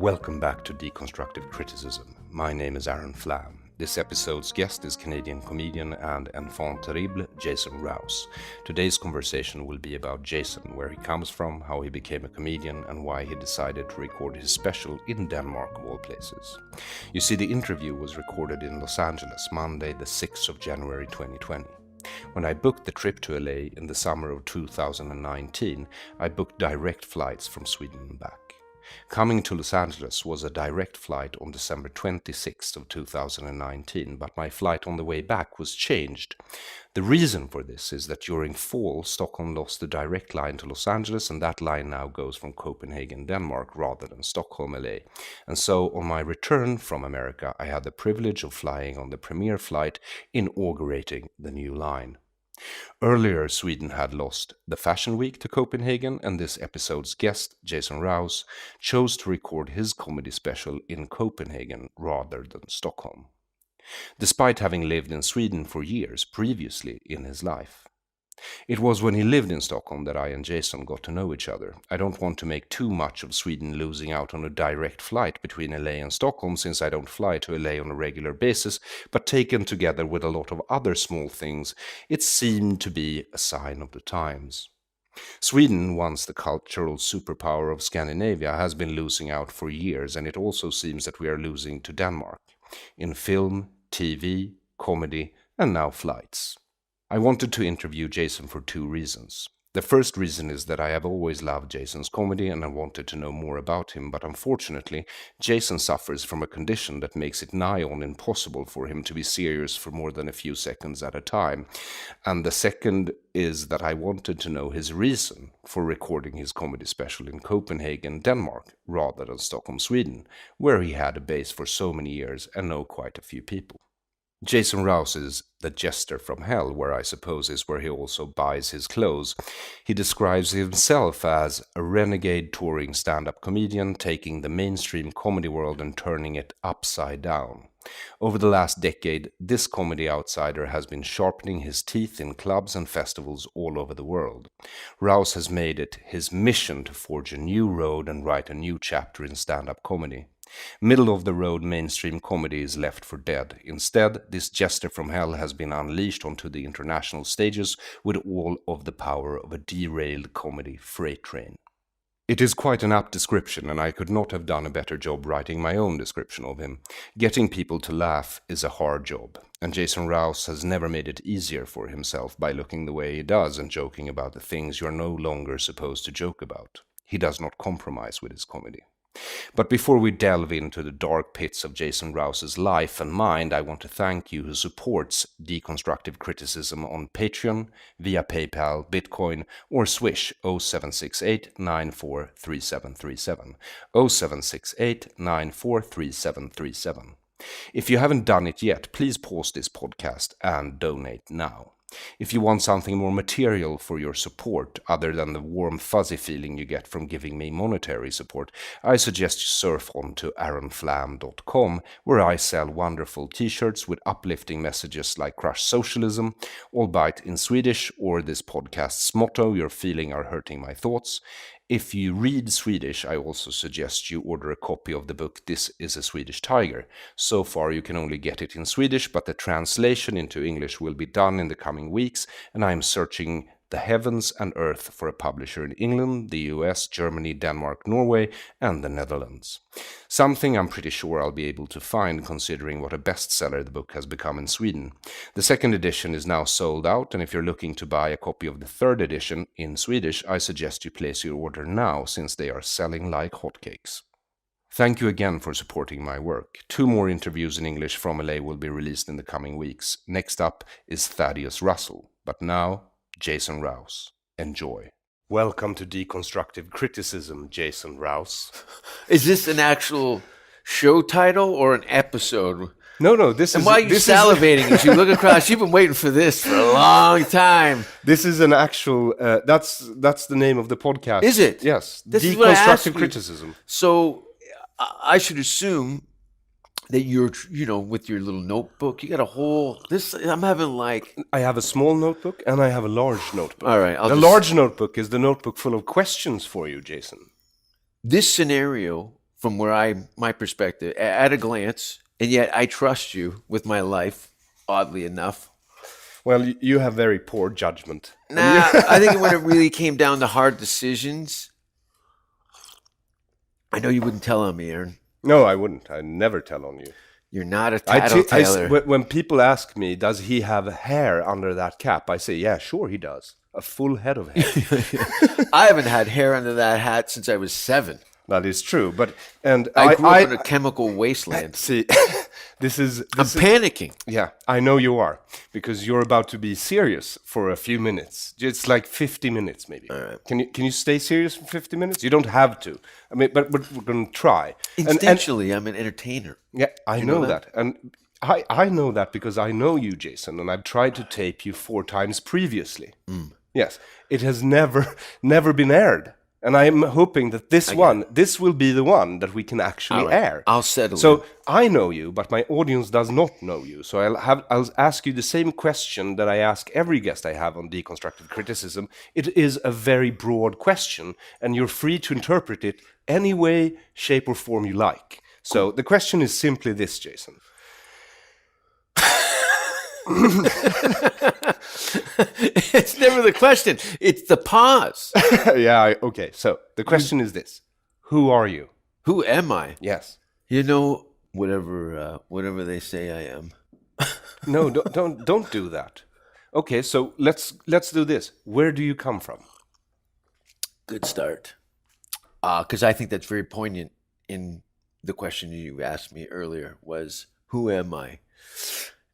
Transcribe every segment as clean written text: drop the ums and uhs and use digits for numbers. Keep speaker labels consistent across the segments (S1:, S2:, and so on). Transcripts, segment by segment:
S1: Welcome back to Deconstructive Criticism. My name is Aron Flam. This episode's guest is Canadian comedian and Enfant terrible Jason Rouse. Today's conversation will be about Jason, where he comes from, how he became a comedian, and why he decided to record his special in Denmark of all places. You see, the interview was recorded in Los Angeles, Monday the 6th of January 2020. When I booked the trip to LA in the summer of 2019, I booked direct flights from Sweden and back. Coming to Los Angeles was a direct flight on December 26th of 2019, but my flight on the way back was changed. The reason for this is that during fall, Stockholm lost the direct line to Los Angeles, and that line now goes from Copenhagen, Denmark, rather than Stockholm, LA. And so on my return from America, I had the privilege of flying on the premiere flight, inaugurating the new line. Earlier, Sweden had lost the Fashion Week to Copenhagen, and this episode's guest, Jason Rouse, chose to record his comedy special in Copenhagen rather than Stockholm, despite having lived in Sweden for years previously in his life. It was when he lived in Stockholm that I and Jason got to know each other. I don't want to make too much of Sweden losing out on a direct flight between LA and Stockholm, since I don't fly to LA on a regular basis, but taken together with a lot of other small things, it seemed to be a sign of the times. Sweden, once the cultural superpower of Scandinavia, has been losing out for years, and it also seems that we are losing to Denmark in film, TV, comedy, and now flights. I wanted to interview Jason for two reasons. The first reason is that I have always loved Jason's comedy and I wanted to know more about him, but unfortunately, Jason suffers from a condition that makes it nigh on impossible for him to be serious for more than a few seconds at a time. And the second is that I wanted to know his reason for recording his comedy special in Copenhagen, Denmark, rather than Stockholm, Sweden, where he had a base for so many years and know quite a few people. Jason Rouse is the Jester from hell, where I suppose is where he also buys his clothes. He describes himself as a renegade touring stand-up comedian, taking the mainstream comedy world and turning it upside down. Over the last decade, this comedy outsider has been sharpening his teeth in clubs and festivals all over the world. Rouse has made it his mission to forge a new road and write a new chapter in stand-up comedy. Middle-of-the-road mainstream comedy is left for dead. Instead, this Jester from hell has been unleashed onto the international stages with all of the power of a derailed comedy freight train. It is quite an apt description, and I could not have done a better job writing my own description of him. Getting people to laugh is a hard job, and Jason Rouse has never made it easier for himself by looking the way he does and joking about the things you're no longer supposed to joke about. He does not compromise with his comedy. But before we delve into the dark pits of Jason Rouse's life and mind, I want to thank you who supports Deconstructive Criticism on Patreon, via PayPal, Bitcoin, or Swish 0768 943737. 0768 943737. If you haven't done it yet, please pause this podcast and donate now. If you want something more material for your support, other than the warm fuzzy feeling you get from giving me monetary support, I suggest you surf on to aronflam.com, where I sell wonderful t-shirts with uplifting messages like Crush Socialism, albeit in Swedish, or this podcast's motto, Your feeling are hurting my thoughts. If you read Swedish, I also suggest you order a copy of the book This is a Swedish Tiger. So far you can only get it in Swedish, but the translation into English will be done in the coming weeks, and I am searching the heavens and earth for a publisher in England, the US, Germany, Denmark, Norway, and the Netherlands. Something I'm pretty sure I'll be able to find, considering what a bestseller the book has become in Sweden. The second edition is now sold out, and if you're looking to buy a copy of the third edition in Swedish, I suggest you place your order now, since they are selling like hotcakes. Thank you again for supporting my work. 2 more interviews in English from LA will be released in the coming weeks. Next up is Thaddeus Russell, but now Jason Rouse. Enjoy. Welcome to Deconstructive Criticism, Jason Rouse.
S2: Is this an actual show title or an episode?
S1: No, this is...
S2: And why are you salivating as you look across? You've been waiting for this for a long time.
S1: This is an actual... that's the name of the podcast.
S2: Is it?
S1: Yes.
S2: This is what I asked
S1: Deconstructive
S2: you.
S1: Criticism.
S2: So I should assume that you're, with your little notebook, you got a whole... I'm having like...
S1: I have a small notebook and I have a large notebook.
S2: All right.
S1: Large notebook is the notebook full of questions for you, Jason.
S2: This scenario from my perspective, at a glance, and yet I trust you with my life, oddly enough.
S1: Well, you have very poor judgment.
S2: Nah, I think when it really came down to hard decisions, I know you wouldn't tell on me, Aaron.
S1: No, I wouldn't. I'd never tell on you.
S2: You're not a tattletailer.
S1: When people ask me, does he have hair under that cap? I say, yeah, sure he does. A full head of hair.
S2: I haven't had hair under that hat since I was 7.
S1: That is true, but and
S2: I grew up in a chemical wasteland.
S1: See, I'm
S2: panicking.
S1: Yeah, I know you are, because you're about to be serious for a few minutes. It's like 50 minutes, maybe.
S2: All right.
S1: Can you stay serious for 50 minutes? You don't have to. I mean, but we're going to try.
S2: Instinctually, I'm an entertainer.
S1: Yeah, I know that, and I know that because I know you, Jason, and I've tried to tape you 4 times previously. Yes, it has never been aired. And I'm hoping that this will be the one that we can actually air.
S2: I'll settle.
S1: So I know you, but my audience does not know you. So I'll ask you the same question that I ask every guest I have on Deconstructive Criticism. It is a very broad question, and you're free to interpret it any way, shape, or form you like. So the question is simply this, Jason.
S2: It's never the question. It's the pause.
S1: Yeah, okay. So the question is this. Who are you?
S2: Who am I?
S1: Yes.
S2: You know, whatever they say I am.
S1: No, don't do that. Okay, so let's do this. Where do you come from?
S2: Good start. Because I think that's very poignant in the question you asked me earlier was, who am I?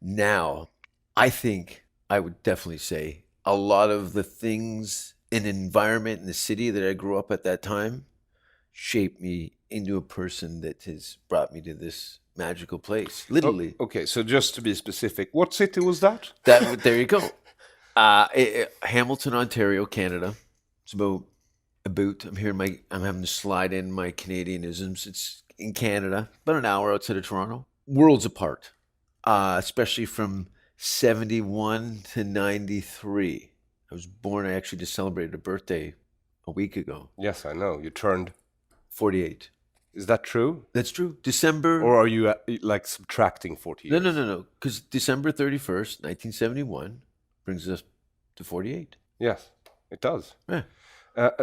S2: Now, I think I would definitely say a lot of the things in environment in the city that I grew up at that time shaped me into a person that has brought me to this magical place, literally.
S1: Okay, so just to be specific, what city was that?
S2: There you go. Hamilton, Ontario, Canada. It's about I'm having to slide in my Canadianisms. It's in Canada, about an hour outside of Toronto. Worlds apart, especially from 71 to 93. I was born, I actually just celebrated a birthday a week ago.
S1: Yes, I know. You turned
S2: 48.
S1: Is that true?
S2: That's true. December.
S1: Or are you like subtracting 40 years?
S2: No. Because December 31st, 1971 brings us to 48.
S1: Yes, it does.
S2: Yeah.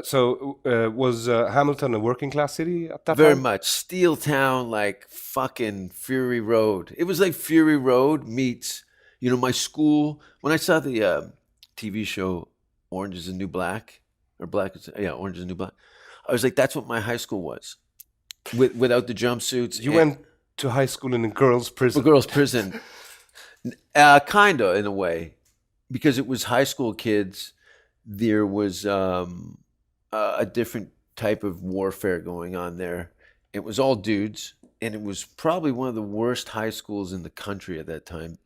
S1: So was Hamilton a working class city at that time?
S2: Very much. Steel town, like fucking Fury Road. It was like Fury Road meets, my school. When I saw the TV show Orange is the New Black, Orange is the New Black, I was like, that's what my high school was. Without the jumpsuits.
S1: You went to high school in a girls' prison.
S2: A girls' prison. Kind of, in a way. Because it was high school kids. There was a different type of warfare going on there. It was all dudes. And it was probably one of the worst high schools in the country at that time.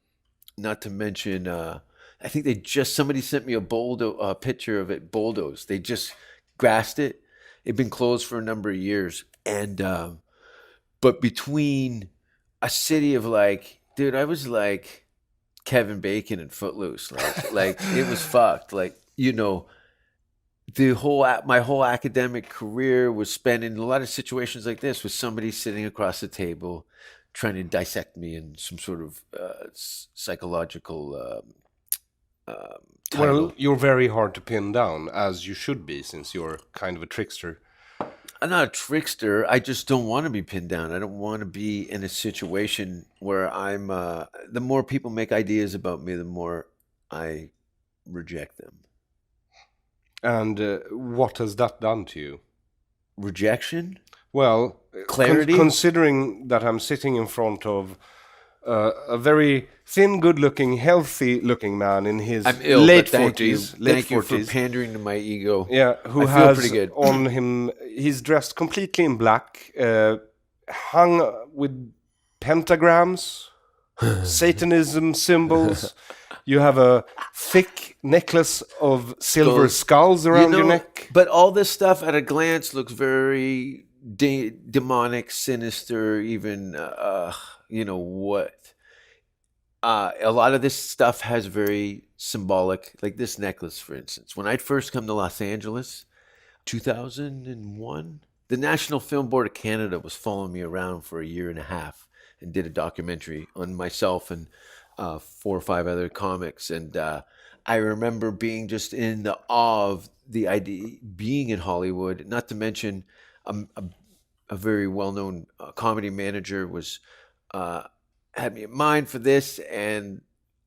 S2: Not to mention, I think somebody sent me a picture of it bulldozed. They just grassed it. It'd been closed for a number of years. And, but between a city of like, dude, I was like Kevin Bacon and Footloose. Like it was fucked. Like, my whole academic career was spent in a lot of situations like this with somebody sitting across the table trying to dissect me in some sort of psychological title.
S1: Well, you're very hard to pin down, as you should be, since you're kind of a trickster.
S2: I'm not a trickster. I just don't want to be pinned down. I don't want to be in a situation where I'm... the more people make ideas about me, the more I reject them.
S1: And what has that done to you?
S2: Rejection?
S1: Well,
S2: clarity.
S1: Considering that I'm sitting in front of a very thin, good-looking, healthy-looking man in his late 40s.
S2: Thank you for pandering to my ego.
S1: Yeah, who
S2: I feel pretty good.
S1: On him, he's dressed completely in black, hung with pentagrams, Satanism symbols. You have a thick necklace of silver skulls around your neck.
S2: But all this stuff at a glance looks very demonic, sinister, even, what? A lot of this stuff has very symbolic, like this necklace, for instance. When I'd first come to Los Angeles, 2001, The National Film Board of Canada was following me around for a year and a half and did a documentary on myself and 4 or 5 other comics. And I remember being just in the awe of the idea being in Hollywood. Not to mention, a very well-known comedy manager was had me in mind for this, and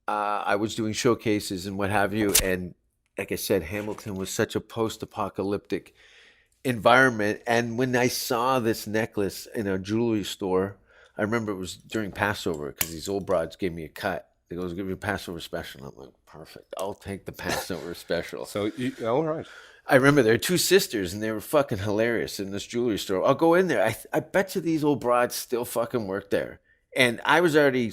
S2: I was doing showcases and what have you. And like I said, Hamilton was such a post-apocalyptic environment. And when I saw this necklace in a jewelry store, I remember it was during Passover because these old broads gave me a cut. They goes, give me a Passover special. I'm like, perfect. I'll take the Passover special.
S1: So, all right.
S2: I remember there were 2 sisters and they were fucking hilarious in this jewelry store. I'll go in there. I bet you these old broads still fucking work there. And I was already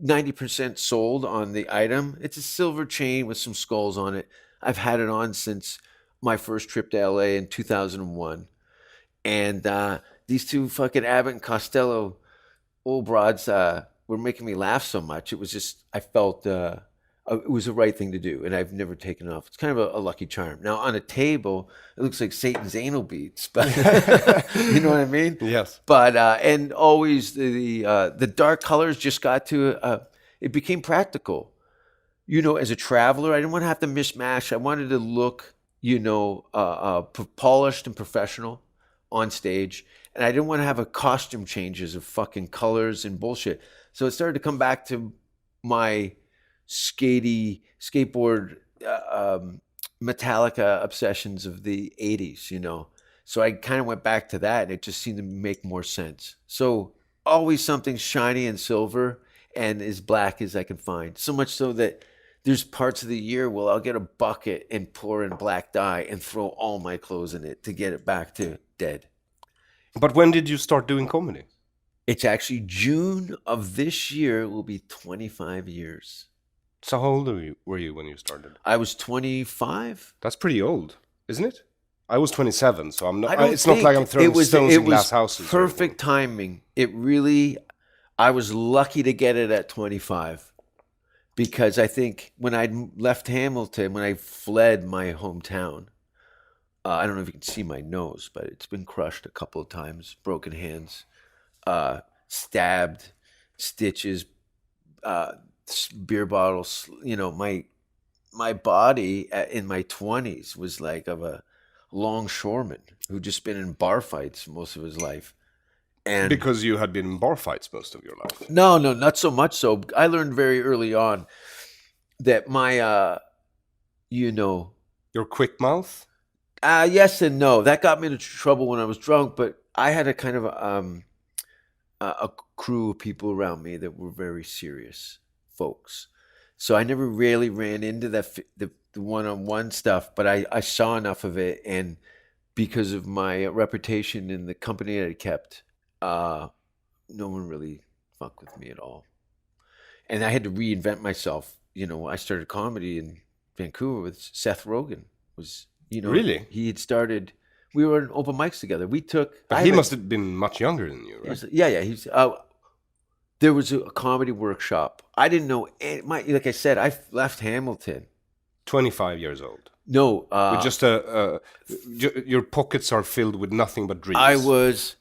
S2: 90% sold on the item. It's a silver chain with some skulls on it. I've had it on since my first trip to LA in 2001. And these 2 fucking Abbott and Costello old broads were making me laugh so much. It was just, I felt it was the right thing to do. And I've never taken it off. It's kind of a lucky charm. Now on a table, it looks like Satan's anal beads, but you know what I mean?
S1: Yes.
S2: But, and always the dark colors just got to, it became practical. You know, as a traveler, I didn't want to have to mishmash. I wanted to look, you know, polished and professional on stage. And I didn't want to have a costume changes of fucking colors and bullshit. So it started to come back to my skateboard Metallica obsessions of the 80s, you know. So I kind of went back to that, and it just seemed to make more sense. So always something shiny and silver and as black as I can find. So much so that there's parts of the year where I'll get a bucket and pour in black dye and throw all my clothes in it to get it back to dead.
S1: But when did you start doing comedy?
S2: It's actually June of this year will be 25 years.
S1: So how old were you when you started?
S2: I was 25.
S1: That's pretty old, isn't it? I was 27, so I'm not.
S2: I don't
S1: It's not
S2: think
S1: like I'm throwing stones in glass houses.
S2: Perfect timing. It really, I was lucky to get it at 25, because I think when I left Hamilton, when I fled my hometown, I don't know if you can see my nose, but it's been crushed a couple of times, broken hands, stabbed, stitches, beer bottles. You know, my body in my 20s was like of a longshoreman who'd just been in bar fights most of his life. And
S1: because you had been in bar fights most of your life.
S2: No, not so much so. I learned very early on that my,
S1: Your quick mouth?
S2: Yes and no. That got me into trouble when I was drunk, but I had a kind of a crew of people around me that were very serious folks. So I never really ran into the one-on-one stuff, but I saw enough of it, and because of my reputation in the company that I kept, no one really fucked with me at all. And I had to reinvent myself. You know, I started comedy in Vancouver with Seth Rogen.
S1: Really?
S2: He had started. We were in open mics together.
S1: But he must have been much younger than you, right?
S2: He's. There was a comedy workshop. I didn't know. Like I said, I left Hamilton.
S1: 25 years old.
S2: No,
S1: with just your pockets are filled with nothing but dreams.
S2: I was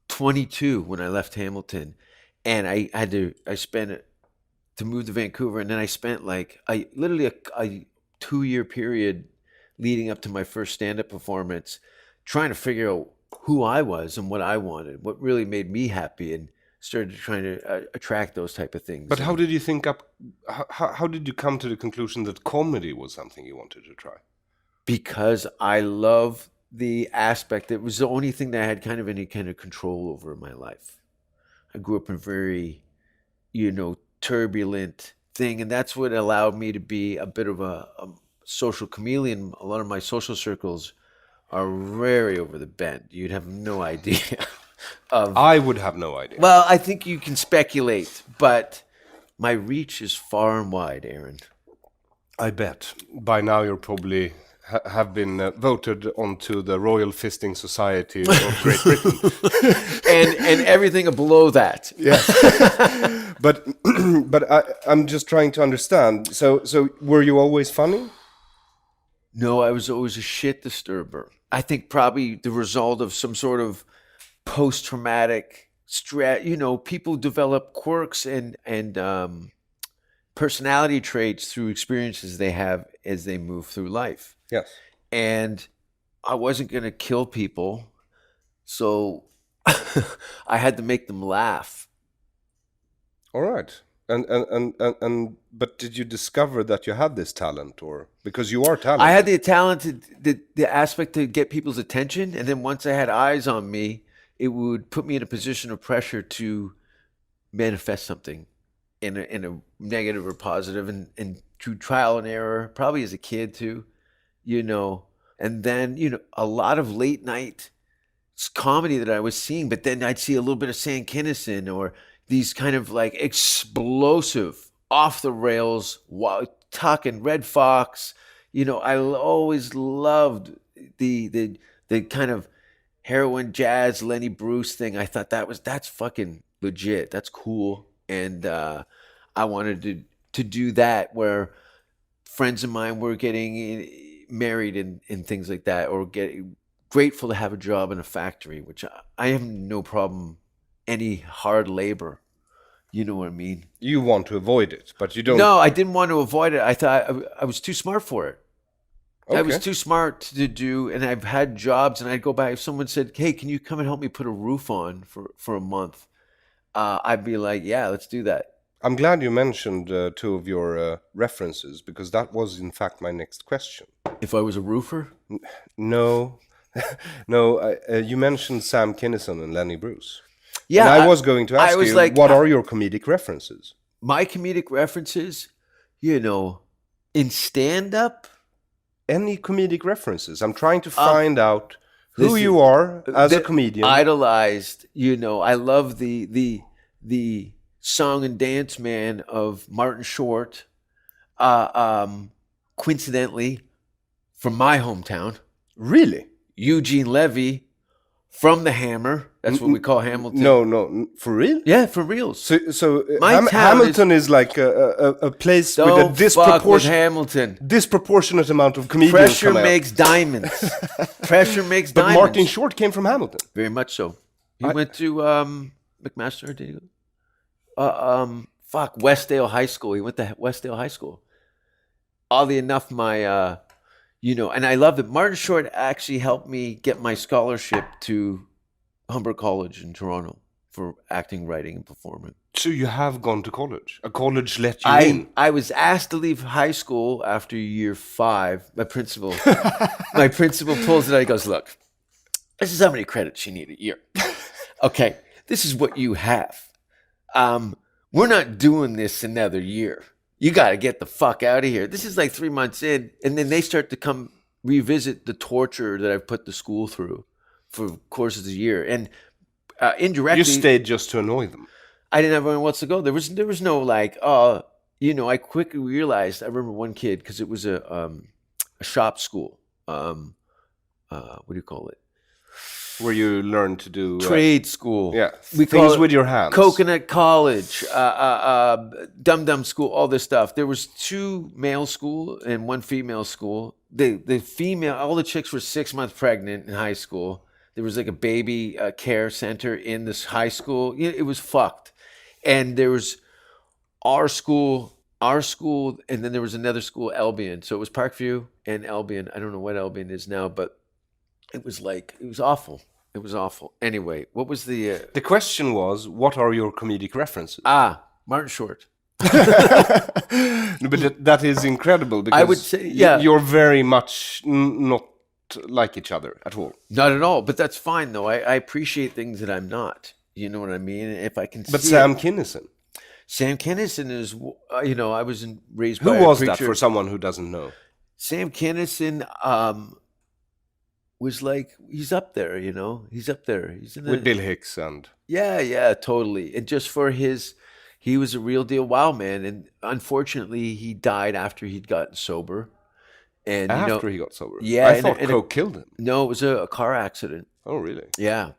S2: 22 when I left Hamilton, and I spent it to move to Vancouver, and then I spent literally a 2-year period leading up to my first stand-up performance, trying to figure out who I was and what I wanted, what really made me happy, and started trying to attract those type of things.
S1: But how did you how did you come to the conclusion that comedy was something you wanted to try?
S2: Because I love the aspect. It was the only thing that I had kind of any kind of control over in my life. I grew up in a very, turbulent thing, and that's what allowed me to be a bit of a social chameleon. A lot of my social circles are very over the bend. You'd have no idea.
S1: I would have no idea.
S2: Well, I think you can speculate, but my reach is far and wide, Aaron.
S1: I bet. By now you're probably have been voted onto the Royal Fisting Society of Great Britain.
S2: and everything below that.
S1: Yes. but I'm just trying to understand. So were you always funny?
S2: No, I was always a shit disturber. I think probably the result of some sort of post-traumatic stress. People develop quirks and personality traits through experiences they have as they move through life.
S1: Yes.
S2: And I wasn't going to kill people, so I had to make them laugh.
S1: All right. But did you discover that you had this talent, or because you are talented?
S2: I had the talent, the aspect to get people's attention, and then once I had eyes on me, it would put me in a position of pressure to manifest something in a negative or positive, and through trial and error, probably as a kid too, and then a lot of late night comedy that I was seeing, but then I'd see a little bit of Sam Kinison or these kind of like explosive, off the rails, talking Red Fox. I always loved the kind of heroin jazz Lenny Bruce thing. I thought that's fucking legit. That's cool, and I wanted to do that where friends of mine were getting married and things like that, or getting grateful to have a job in a factory, which I have no problem. Any hard labor, you know what I mean?
S1: You want to avoid it, but you don't.
S2: No, I didn't want to avoid it. I thought I was too smart for it.
S1: Okay.
S2: I was too smart to do, and I've had jobs, and I'd go back. If someone said, "Hey, can you come and help me put a roof on for a month?" I'd be like, "Yeah, let's do that."
S1: I'm glad you mentioned two of your references, because that was in fact my next question.
S2: If I was a roofer?
S1: No, no. You mentioned Sam Kinison and Lenny Bruce.
S2: Yeah,
S1: and I was going to ask you, what are your comedic references?
S2: My comedic references, in stand-up?
S1: Any comedic references? I'm trying to find out who you are as a comedian.
S2: Idolized, I love the song and dance man of Martin Short. Coincidentally, from my hometown.
S1: Really?
S2: Eugene Levy from the Hammer. That's what we call Hamilton.
S1: No, for real?
S2: Yeah, for real.
S1: So Hamilton is like a place with a disproportionate amount of comedians.
S2: Pressure makes diamonds. Pressure makes diamonds.
S1: But Martin Short came from Hamilton.
S2: Very much so. He went to McMaster, did he go? Westdale High School. He went to Westdale High School. Oddly enough, my and I love that Martin Short actually helped me get my scholarship to Humber College in Toronto for acting, writing, and performing.
S1: So you have gone to college? A college let you in?
S2: I was asked to leave high school after year 5. My principal pulls it out. He goes, "Look, this is how many credits you need a year. Okay, this is what you have. We're not doing this another year. You got to get the fuck out of here." This is like 3 months in, and then they start to come revisit the torture that I've put the school through for courses a year, and indirectly,
S1: you stayed just to annoy them.
S2: I didn't have anyone else to go. There was no like, I quickly realized. I remember one kid, because it was a shop school. What do you call it?
S1: Where you learn to do
S2: trade school.
S1: Yeah,
S2: we
S1: things with your hands.
S2: Coconut College, Dum Dum School, all this stuff. There was 2 male school and 1 female school. The female, all the chicks were 6 months pregnant in high school. There was like a baby care center in this high school. It was fucked. And there was our school, and then there was another school, Albion. So it was Parkview and Albion. I don't know what Albion is now, but it was awful. It was awful. Anyway, what was the...
S1: The question was, what are your comedic references?
S2: Martin Short.
S1: No, but that is incredible, because
S2: I would say, yeah,
S1: you're very much not like each other at all.
S2: Not at all, but that's fine, though. I appreciate things that I'm not. You know what I mean? If I can
S1: But
S2: see
S1: Sam Kinison.
S2: Sam Kinison is, I was raised by
S1: Who was
S2: a
S1: that
S2: preacher.
S1: for someone who doesn't know?
S2: Sam Kinison was like, he's up there, he's up there. He's in
S1: With Bill Hicks and...
S2: Yeah, totally. And just for he was a real deal wild man. And unfortunately, he died after he'd gotten sober. And
S1: after he got sober?
S2: Yeah.
S1: I thought coke killed him.
S2: No, it was a car accident.
S1: Oh, really?
S2: Yeah.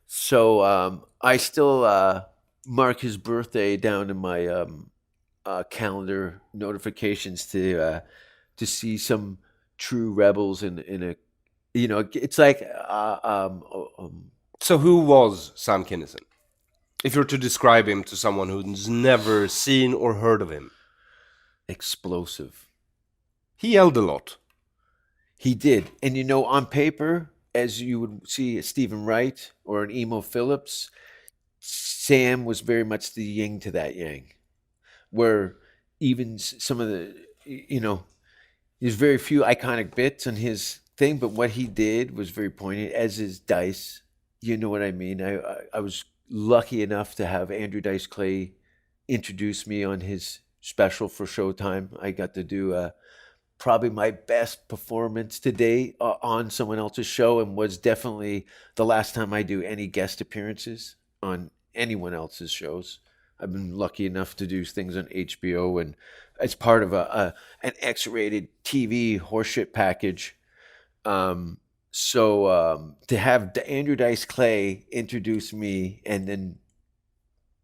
S2: So I still mark his birthday down in my calendar notifications to see some true rebels in You know, it's like
S1: So who was Sam Kinison? If you're to describe him to someone who's never seen or heard of him.
S2: explosive.
S1: He yelled a lot.
S2: He did. And you know, on paper, as you would see a Stephen Wright or an Emo Phillips, Sam was very much the yin to that yang. Where even some of the, you know, there's very few iconic bits on his thing, but what he did was very poignant, as is Dice. You know what I mean? I was lucky enough to have Andrew Dice Clay introduce me on his special for Showtime. I got to do probably my best performance to date on someone else's show, and was definitely the last time I do any guest appearances on anyone else's shows. I've been lucky enough to do things on HBO and as part of an X-rated TV horseshit package. So to have Andrew Dice Clay introduce me and then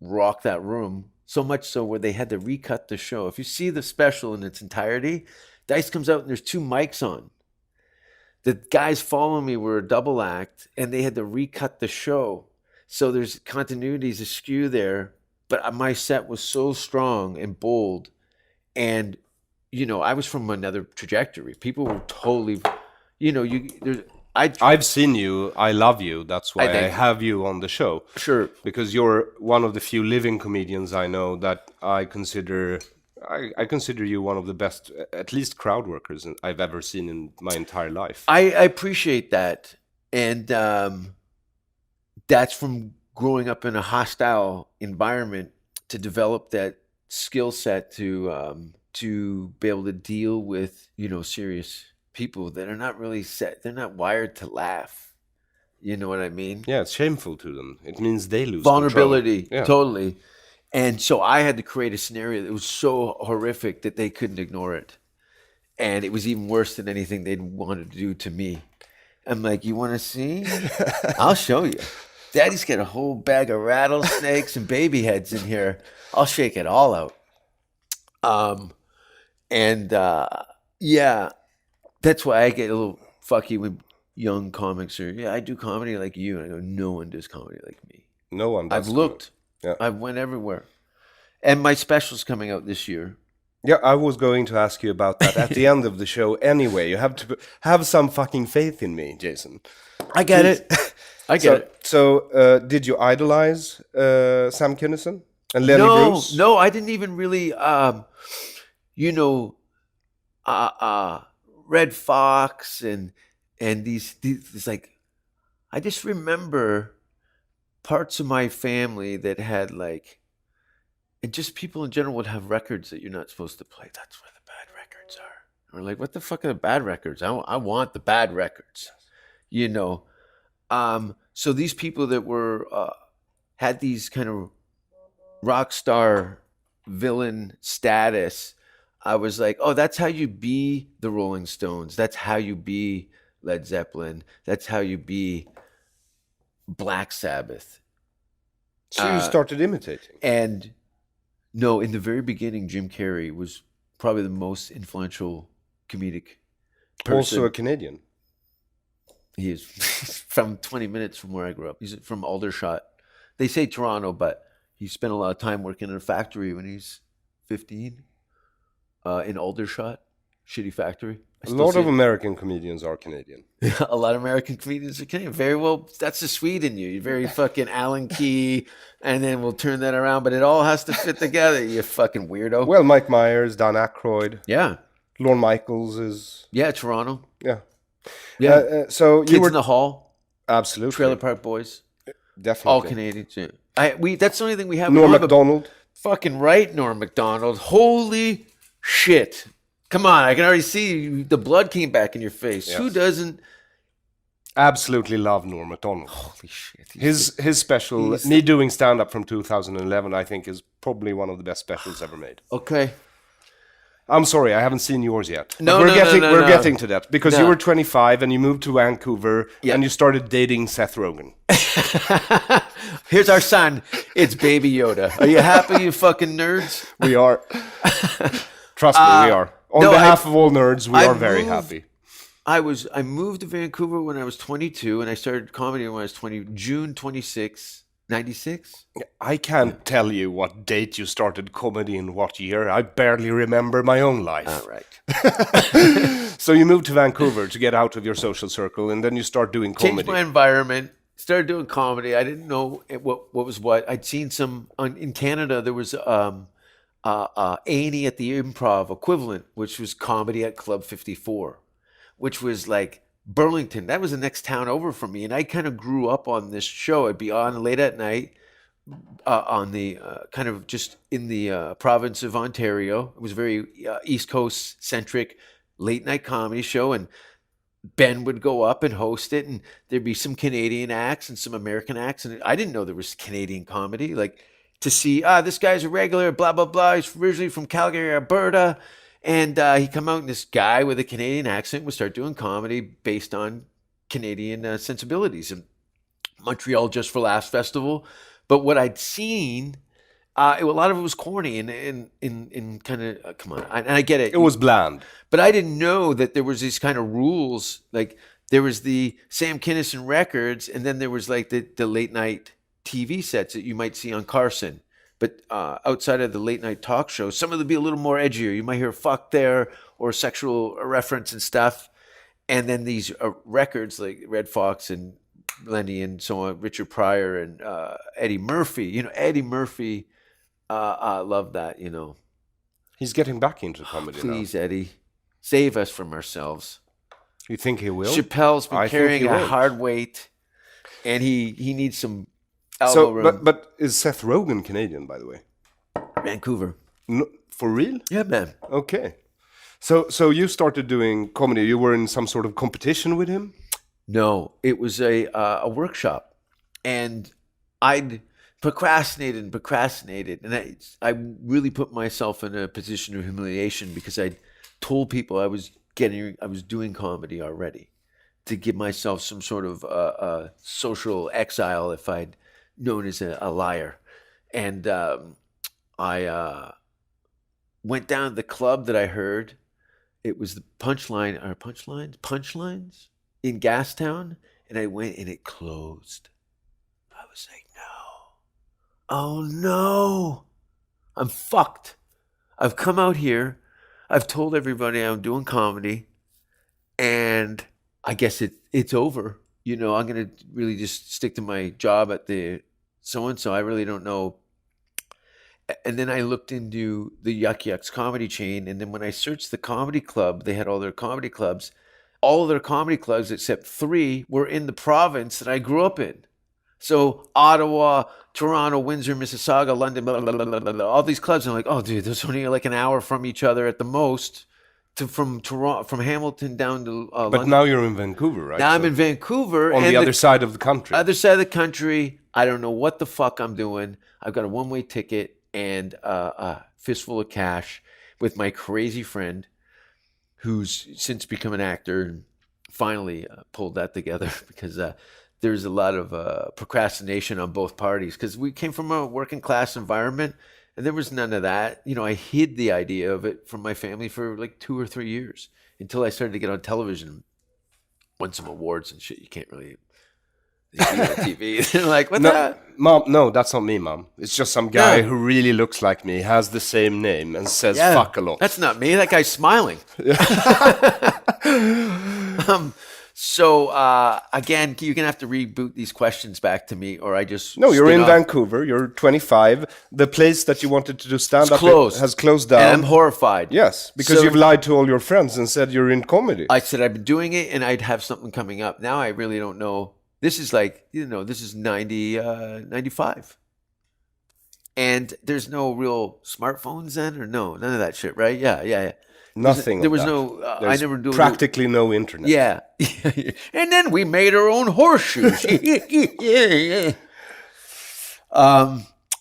S2: rock that room, so much so where they had to recut the show. If you see the special in its entirety, Dice comes out and there's two mics on. The guys following me were a double act, and they had to recut the show. So there's continuities askew there, but my set was so strong and bold. And, you know, I was from another trajectory. People were totally, you know,
S1: I've seen you. I love you. That's why I
S2: you.
S1: have you on the show.
S2: Sure.
S1: Because you're one of the few living comedians I know that I consider you one of the best, at least crowd workers I've ever seen in my entire life.
S2: I appreciate that. And that's from growing up in a hostile environment to develop that skill set to be able to deal with, you know, serious people that are not really set. They're not wired to laugh. You know what I mean?
S1: Yeah, it's shameful to them. It means they lose
S2: vulnerability.
S1: Control. Yeah.
S2: Totally. And so I had to create a scenario that was so horrific that they couldn't ignore it. And it was even worse than anything they'd wanted to do to me. I'm like, you want to see? I'll show you. Daddy's got a whole bag of rattlesnakes and baby heads in here. I'll shake it all out. Yeah, that's why I get a little fucky when young comics are, yeah, I do comedy like you. And I go, no one does comedy like me.
S1: No one does.
S2: I've looked.
S1: Yeah.
S2: I went everywhere. And my special's coming out this year.
S1: Yeah, I was going to ask you about that at the end of the show anyway. You have to have some fucking faith in me, Jason.
S2: I get it. I get it.
S1: So, did you idolize Sam Kinison and Lenny Bruce?
S2: No, I didn't even really, Red Fox and these like, I just remember parts of my family that had like, and just people in general would have records that you're not supposed to play. That's where the bad records are. And we're like, what the fuck are the bad records? I want the bad records, you know. So these people that were had these kind of rock star villain status, I was like, oh, that's how you be the Rolling Stones. That's how you be Led Zeppelin. That's how you be Black Sabbath.
S1: So you started imitating.
S2: And no, in the very beginning, Jim Carrey was probably the most influential comedic person.
S1: Also a Canadian.
S2: He is from 20 minutes from where I grew up. He's from Aldershot. They say Toronto, but he spent a lot of time working in a factory when he's 15 in Aldershot. Shitty factory.
S1: A lot of American comedians are Canadian.
S2: A lot of American comedians are Canadian. Very well. That's the Swede in you. You're very fucking Alan Key, and then we'll turn that around. But it all has to fit together, you fucking weirdo.
S1: Well, Mike Myers, Dan Aykroyd.
S2: Yeah.
S1: Lorne Michaels is...
S2: Yeah, Toronto.
S1: Yeah.
S2: Yeah.
S1: So
S2: Kids
S1: you were...
S2: in the Hall.
S1: Absolutely.
S2: Trailer Park Boys.
S1: Definitely.
S2: All Canadians. Yeah. That's the only thing we have.
S1: Norm Macdonald.
S2: Fucking right, Norm Macdonald. Holy shit. Come on, I can already see the blood came back in your face. Yes. Who doesn't?
S1: Absolutely love Norm Macdonald.
S2: Holy shit.
S1: His special, me doing stand-up from 2011, I think is probably one of the best specials ever made.
S2: Okay.
S1: I'm sorry, I haven't seen yours yet.
S2: No,
S1: we're getting to that. Because you were 25 and you moved to Vancouver and you started dating Seth Rogen.
S2: Here's our son. It's Baby Yoda. Are you happy, you fucking nerds?
S1: We are. Trust me, we are. On behalf of all nerds, we are very happy.
S2: I moved to Vancouver when I was 22, and I started comedy when I was 20, June 26, 96.
S1: I can't tell you what date you started comedy in what year. I barely remember my own life.
S2: All right.
S1: So you moved to Vancouver to get out of your social circle, and then you start doing comedy.
S2: Changed my environment. Started doing comedy. I didn't know what was what. I'd seen some in Canada. There was A&E at the Improv equivalent, which was comedy at Club 54, which was like Burlington. That was the next town over from me, and I kind of grew up on this show. It'd be on late at night on the kind of just in the province of Ontario. It was very East Coast centric late night comedy show, and Ben would go up and host it, and there'd be some Canadian acts and some American acts. And I didn't know there was Canadian comedy. Like to see, this guy's a regular, blah, blah, blah. He's originally from Calgary, Alberta. And he come out and this guy with a Canadian accent would start doing comedy based on Canadian sensibilities. And Montreal Just for Laughs Festival. But what I'd seen, a lot of it was corny and kind of, come on, and I get it.
S1: It was bland.
S2: But I didn't know that there was these kind of rules. Like there was the Sam Kinison records, and then there was like the late night TV sets that you might see on Carson. But outside of the late night talk show, some of them be a little more edgier. You might hear fuck there or sexual reference and stuff. And then these records like Red Fox and Lenny and so on, Richard Pryor and Eddie Murphy. You know, Eddie Murphy, I love that, you know.
S1: He's getting back into comedy now.
S2: Please, Eddie, save us from ourselves.
S1: You think he will?
S2: Chappelle's been carrying a hard weight, and he needs some elbow room.
S1: But is Seth Rogen Canadian, by the way?
S2: Vancouver.
S1: No, for real?
S2: Yeah, man.
S1: Okay. So you started doing comedy. You were in some sort of competition with him?
S2: No, it was a workshop, and I'd procrastinated, and I really put myself in a position of humiliation because I told people I was doing comedy already to give myself some sort of social exile if I'd known as a liar, and I went down to the club that I heard. It was the Punchlines in Gastown, and I went and it closed. I was like, no. Oh no. I'm fucked. I've come out here. I've told everybody I'm doing comedy, and I guess it's over. You know, I'm going to really just stick to my job at the so-and-so. I really don't know. And then I looked into the Yuck Yucks comedy chain, and then when I searched the comedy club, they had all their comedy clubs. All of their comedy clubs except 3 were in the province that I grew up in. So Ottawa, Toronto, Windsor, Mississauga, London, blah, blah, blah, blah, blah, all these clubs. I'm like, oh, dude, there's only like an hour from each other at the most. From Toronto, from Hamilton down to
S1: But
S2: London.
S1: now you're in Vancouver, right?
S2: Now I'm in Vancouver.
S1: On the other side of the country.
S2: Other side of the country. I don't know what the fuck I'm doing. I've got a one-way ticket and a fistful of cash with my crazy friend who's since become an actor and finally pulled that together because there's a lot of procrastination on both parties because we came from a working class environment and there was none of that. You know, I hid the idea of it from my family for like 2 or 3 years until I started to get on television, won some awards and shit. You can't really see on TV. They're like, what's that?
S1: Mom, no, that's not me, Mom. It's just some guy who really looks like me, has the same name, and says fuck a lot.
S2: That's not me. That guy's smiling. So, again, you're going to have to reboot these questions back to me, or I just...
S1: No, you're in Vancouver. You're 25. The place that you wanted to do stand-up has closed down.
S2: And I'm horrified.
S1: Yes, because you've lied to all your friends and said you're in comedy.
S2: I said I've been doing it, and I'd have something coming up. Now I really don't know. This is like, this is 95. And there's no real smartphones then, or no, none of that shit, right? Yeah.
S1: Nothing.
S2: There was no. I never do
S1: practically no internet.
S2: Yeah, and then we made our own horseshoes.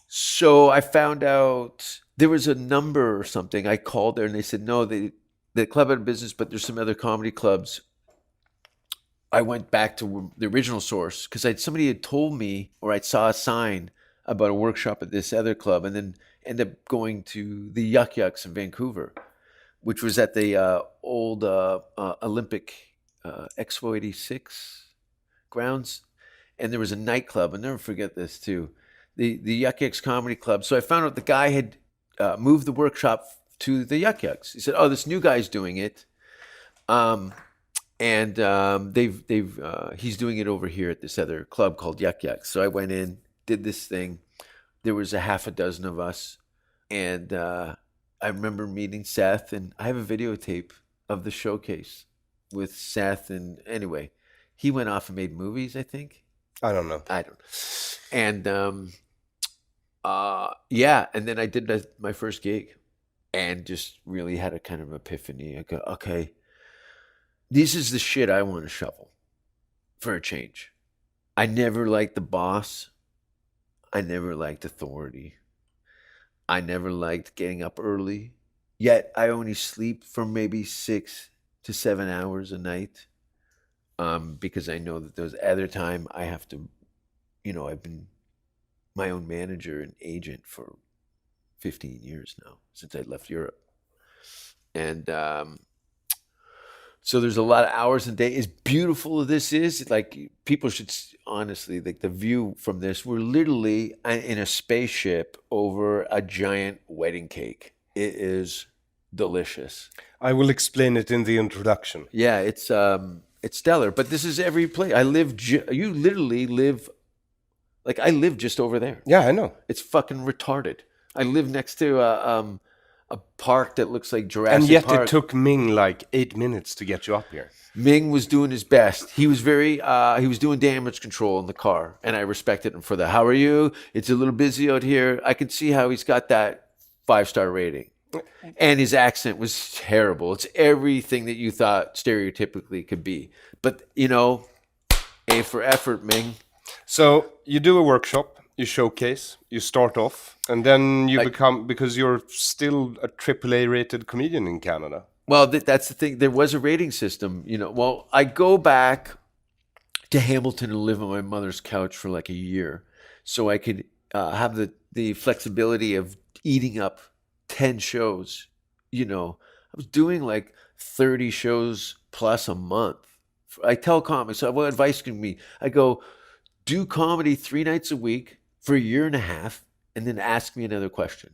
S2: So I found out there was a number or something. I called there, and they said no, the club had a business, but there's some other comedy clubs. I went back to the original source because somebody had told me, or I saw a sign about a workshop at this other club, and then ended up going to the Yuck Yucks in Vancouver, which was at the old Olympic Expo 86 grounds, and there was a nightclub. I'll never forget this too, the Yuck Yucks Comedy Club. So I found out the guy had moved the workshop to the Yuck Yucks. He said, "Oh, this new guy's doing it, and he's doing it over here at this other club called Yuck Yucks." So I went in, did this thing. There was a half a dozen of us, and I remember meeting Seth, and I have a videotape of the showcase with Seth. And anyway, he went off and made movies, I think.
S1: I don't know.
S2: And yeah, and then I did my first gig, and just really had a kind of epiphany. I go, okay, this is the shit I want to shovel for a change. I never liked the boss. I never liked authority. I never liked getting up early. Yet I only sleep for maybe 6 to 7 hours a night, because I know that there's other time I have to, I've been my own manager and agent for 15 years now, since I left Europe. And so there's a lot of hours a day. As beautiful as this is, like, people should honestly, like, the view from this, we're literally in a spaceship over a giant wedding cake. It is delicious.
S1: I will explain it in the introduction.
S2: Yeah, it's stellar. But this is every place. You literally live, like, I live just over there.
S1: Yeah, I know.
S2: It's fucking retarded. I live next to a park that looks like Jurassic Park.
S1: And yet it took Ming like 8 minutes to get you up here.
S2: Ming was doing his best. He was he was doing damage control in the car, and I respected him for that. How are you? It's a little busy out here. I can see how he's got that 5-star rating. And his accent was terrible. It's everything that you thought stereotypically could be. But, A for effort, Ming.
S1: So you do a workshop, you showcase, you start off, and then you become, because you're still a AAA rated comedian in Canada.
S2: Well, that's the thing. There was a rating system, Well, I go back to Hamilton and live on my mother's couch for like a year, so I could have the flexibility of eating up 10 shows. I was doing like 30 shows plus a month. I tell comics, what advice can me? I go, do comedy 3 nights a week for a year and a half, and then ask me another question,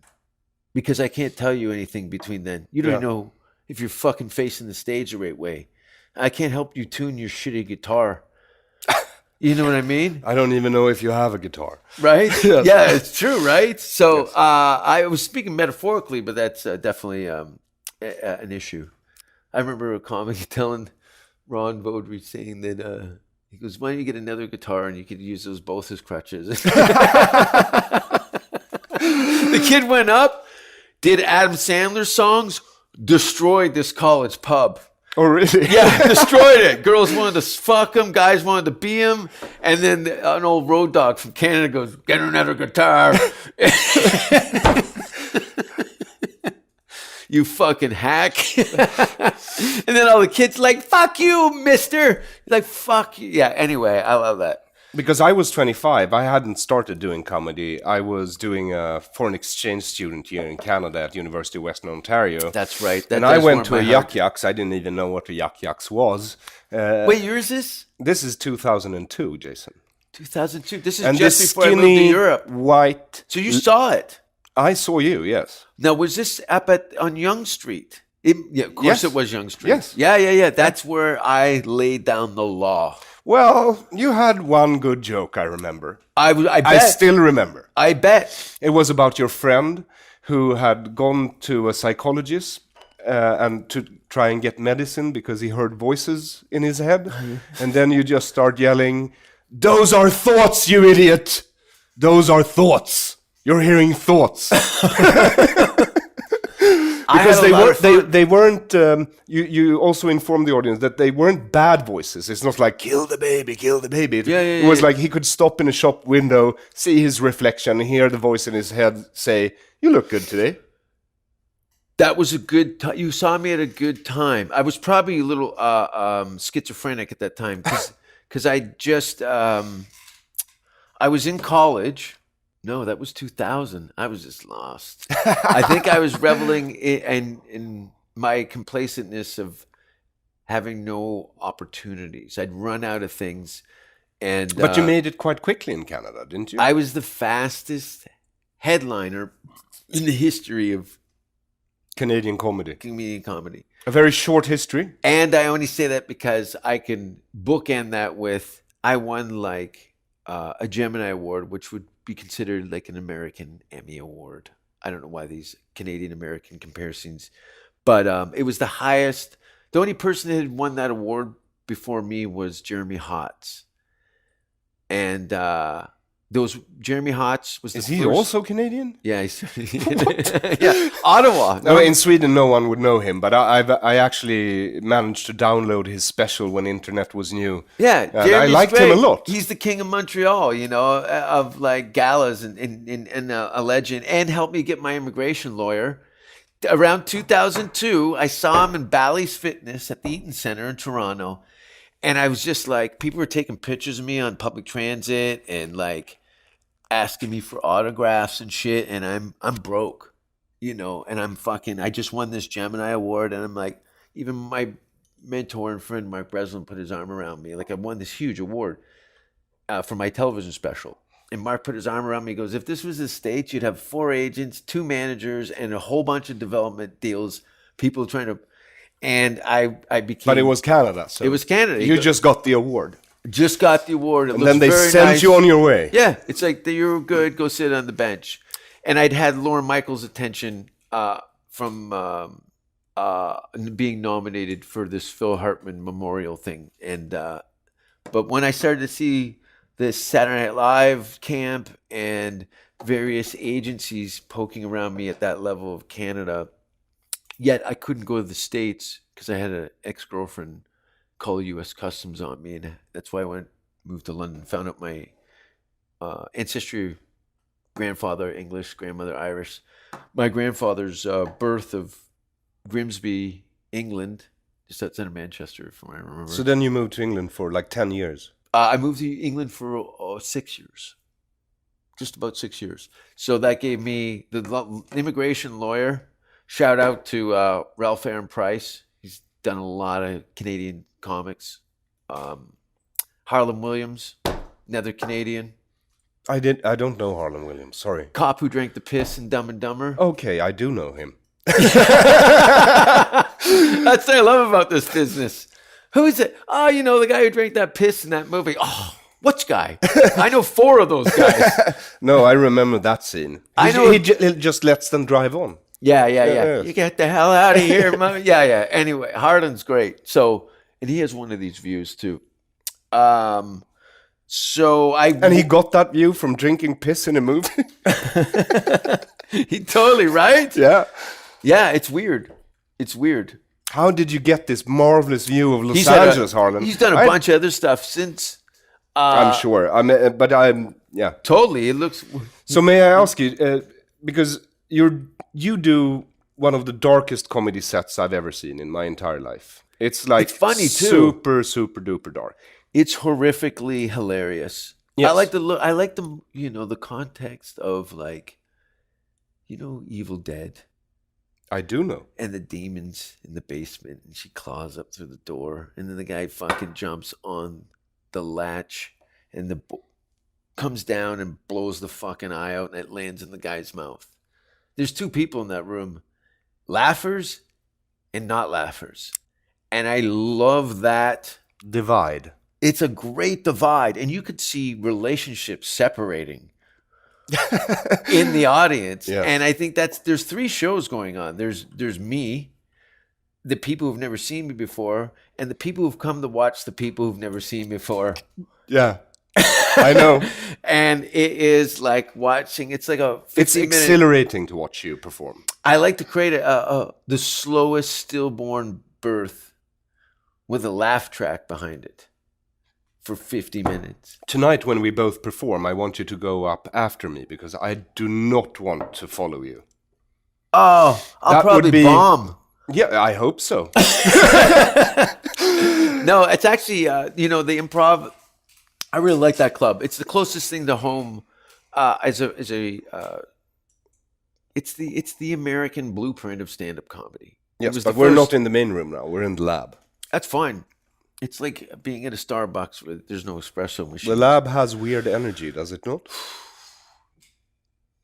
S2: because I can't tell you anything between then. You don't know if you're fucking facing the stage the right way. I can't help you tune your shitty guitar. You know what I mean?
S1: I don't even know if you have a guitar.
S2: Right? Yes. Yeah, it's true, right? So yes. I was speaking metaphorically, but that's definitely an issue. I remember a comic telling Ron Vaudreuil saying that he goes, "Why don't you get another guitar and you could use those both as crutches?" The kid went up, did Adam Sandler songs, destroyed this college pub.
S1: Oh, really?
S2: Yeah, destroyed it. Girls wanted to fuck him, guys wanted to be him, and then an old road dog from Canada goes, "Get another guitar." You fucking hack. And then all the kids like, "Fuck you, mister." Like, fuck you. Yeah, anyway, I love that.
S1: Because I was 25, I hadn't started doing comedy. I was doing a foreign exchange student year in Canada at University of Western Ontario.
S2: That's right.
S1: And I went to a Yuck Yucks. I didn't even know what a Yuck Yucks was.
S2: Wait, year is this?
S1: This is 2002, Jason.
S2: 2002. This is
S1: and
S2: just
S1: this
S2: before I moved to Europe.
S1: White.
S2: So you saw it?
S1: I saw you, yes.
S2: Now, was this up on Yonge Street? Of course it was Yonge Street.
S1: Yes.
S2: Yeah. That's where I laid down the law.
S1: Well, you had one good joke, I remember.
S2: I bet.
S1: I still remember.
S2: I bet.
S1: It was about your friend who had gone to a psychologist and to try and get medicine because he heard voices in his head. And then you just start yelling, "Those are thoughts, you idiot! Those are thoughts. You're hearing thoughts." Because they weren't. You also informed the audience that they weren't bad voices. It's not like kill the baby. It was like he could stop in a shop window, see his reflection, and hear the voice in his head say, "You look good today."
S2: That was a good time. You saw me at a good time. I was probably a little schizophrenic at that time because I just I was in college. No, that was 2000. I was just lost. I think I was reveling in my complacentness of having no opportunities. I'd run out of things. And
S1: But you made it quite quickly in Canada, didn't you?
S2: I was the fastest headliner in the history of
S1: Canadian comedy.
S2: comedian comedy.
S1: A very short history.
S2: And I only say that because I can bookend that with I won like a Gemini Award, which would be considered like an American Emmy Award. I don't know why these Canadian-American comparisons, but it was the highest. The only person that had won that award before me was Jeremy Hotz. And Jeremy Hotz was the
S1: Is
S2: first.
S1: he also Canadian?
S2: Yeah, yeah, Ottawa.
S1: No, in Sweden, no one would know him, but I actually managed to download his special when internet was new.
S2: Yeah,
S1: and I
S2: Jeremy's
S1: liked
S2: great.
S1: him a lot.
S2: He's the king of Montreal, of like galas and a legend, and helped me get my immigration lawyer. Around 2002, I saw him in Bally's Fitness at the Eaton Center in Toronto, and I was just like, people were taking pictures of me on public transit and like asking me for autographs and shit, and I'm broke, and I just won this Gemini Award, and I'm like, even my mentor and friend Mark Breslin put his arm around me, like I won this huge award for my television special, and Mark put his arm around me. He goes, if this was the States, you'd have 4 agents, 2 managers, and a whole bunch of development deals, people trying to, and I became.
S1: But it was Canada, so
S2: it was Canada.
S1: You just got the award.
S2: Just got the award.
S1: And then they sent you on your way.
S2: Yeah, it's like, you're good, go sit on the bench. And I'd had Lorne Michaels' attention from being nominated for this Phil Hartman Memorial thing. And but when I started to see this Saturday Night Live camp and various agencies poking around me at that level of Canada, yet I couldn't go to the States because I had an ex-girlfriend call U.S. Customs on me, and that's why I moved to London, found out my ancestry, grandfather English, grandmother Irish. My grandfather's birth of Grimsby, England, just outside of Manchester, from what I remember.
S1: So then you moved to England for like 10 years.
S2: I moved to England for 6 years, just about 6 years. So that gave me the immigration lawyer. Shout out to Ralph Aaron Price. He's done a lot of Canadian comics. Harlan Williams, another Canadian.
S1: I don't know Harlan Williams, sorry.
S2: Cop who drank the piss in Dumb and Dumber.
S1: Okay, I do know him.
S2: That's what I love about this business. Who is it? Oh, the guy who drank that piss in that movie. Oh, which guy? I know 4 of those guys.
S1: No, I remember that scene. He just lets them drive on.
S2: Yeah. You get the hell out of here, mom. Yeah. Anyway, Harlan's great. So, and he has one of these views too. And
S1: he got that view from drinking piss in a movie.
S2: He totally right.
S1: Yeah.
S2: Yeah, it's weird. It's weird.
S1: How did you get this marvelous view of Los Angeles, Harlan?
S2: He's done a bunch of other stuff since.
S1: I'm sure. Yeah.
S2: Totally. It looks.
S1: So may I ask you, because you do one of the darkest comedy sets I've ever seen in my entire life. It's like
S2: it's funny too.
S1: Super, super duper dark.
S2: It's horrifically hilarious.
S1: Yes.
S2: I like the look. I like the context of like, Evil Dead.
S1: I do know.
S2: And the demons in the basement, and she claws up through the door, and then the guy fucking jumps on the latch, and comes down and blows the fucking eye out, and it lands in the guy's mouth. There's 2 people in that room, laughers and not laughers. And I love that
S1: divide.
S2: It's a great divide, and you could see relationships separating in the audience.
S1: Yeah.
S2: And I think there's 3 shows going on. There's me, the people who've never seen me before, and the people who've come to watch the people who've never seen me before.
S1: Yeah. I know.
S2: And it is like watching, it's like
S1: it's exhilarating to watch you perform.
S2: I like to create the slowest stillborn birth with a laugh track behind it for 50 minutes.
S1: Tonight when we both perform, I want you to go up after me because I do not want to follow you.
S2: Oh, I'll probably bomb.
S1: Yeah, I hope so.
S2: No, it's actually, the Improv, I really like that club. It's the closest thing to home it's the American blueprint of stand-up comedy.
S1: Yes, but we're not in the main room now. We're in the lab.
S2: That's fine. It's like being at a Starbucks where there's no espresso machine.
S1: The lab has weird energy, does it not?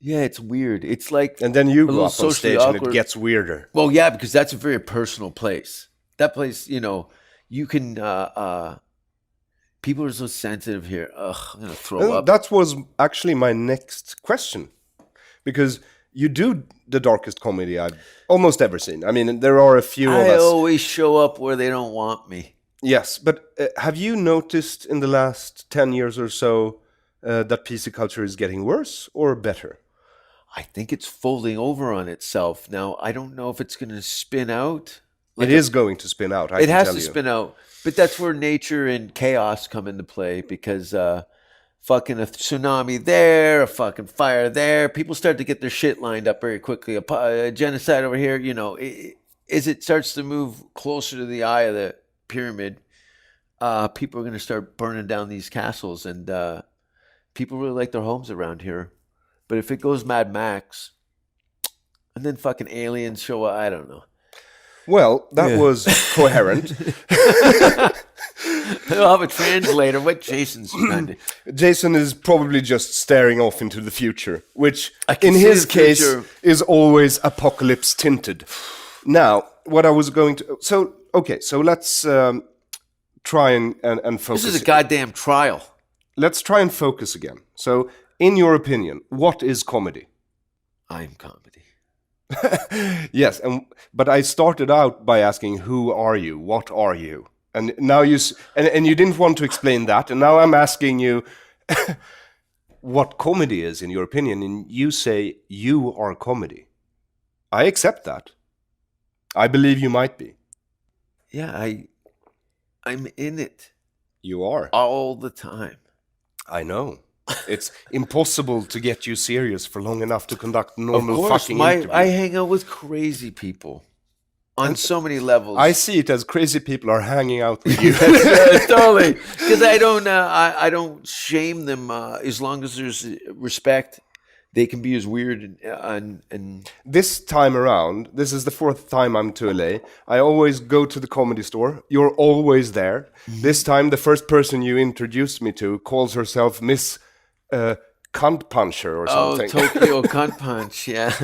S2: Yeah, it's weird. It's like
S1: And then you
S2: a
S1: go
S2: little
S1: up on
S2: socially
S1: stage and it
S2: awkward.
S1: gets weirder.
S2: Well, yeah, because that's a very personal place. That place, you can. People are so sensitive here. Ugh, I'm gonna throw up.
S1: That was actually my next question. Because you do the darkest comedy I've almost ever seen. I mean, there are a few of
S2: I
S1: us.
S2: always show up where they don't want me.
S1: Yes, but have you noticed in the last 10 years or so that PC culture is getting worse or better?
S2: I think it's folding over on itself now. I don't know if it's going to spin out.
S1: It is going to spin out, I
S2: It
S1: can
S2: has
S1: tell
S2: to
S1: you.
S2: spin out, but that's where nature and chaos come into play because fucking a tsunami there, a fucking fire there. People start to get their shit lined up very quickly. A genocide over here, as it starts to move closer to the eye of the pyramid, people are going to start burning down these castles, and people really like their homes around here. But if it goes Mad Max, and then fucking aliens show up, I don't know.
S1: Well, that was coherent.
S2: I'll have a translator. What Jason's trying to...
S1: Jason is probably just staring off into the future, which
S2: can
S1: in
S2: see
S1: his
S2: the
S1: case
S2: future.
S1: is always apocalypse tinted. Now, what I was going to... So let's try and focus.
S2: This is a goddamn trial.
S1: Let's try and focus again. So, in your opinion, what is comedy?
S2: I'm comedy.
S1: Yes, but I started out by asking, who are you? What are you? And now and you didn't want to explain that, and now I'm asking you what comedy is in your opinion, and you say you are comedy. I accept that. I believe you might be.
S2: Yeah, I'm in it
S1: You are.
S2: all the time.
S1: I know. It's impossible to get you serious for long enough to conduct normal
S2: Of course,
S1: fucking interview.
S2: I hang out with crazy people on so many levels.
S1: I see it as crazy people are hanging out with you.
S2: Totally, because I don't shame them as long as there's respect. They can be as weird and
S1: This time around, this is the fourth time I'm to LA. I always go to the comedy store. You're always there. This time, the first person you introduced me to calls herself Miss Cunt Puncher or something.
S2: Tokyo Cunt Punch. Yeah,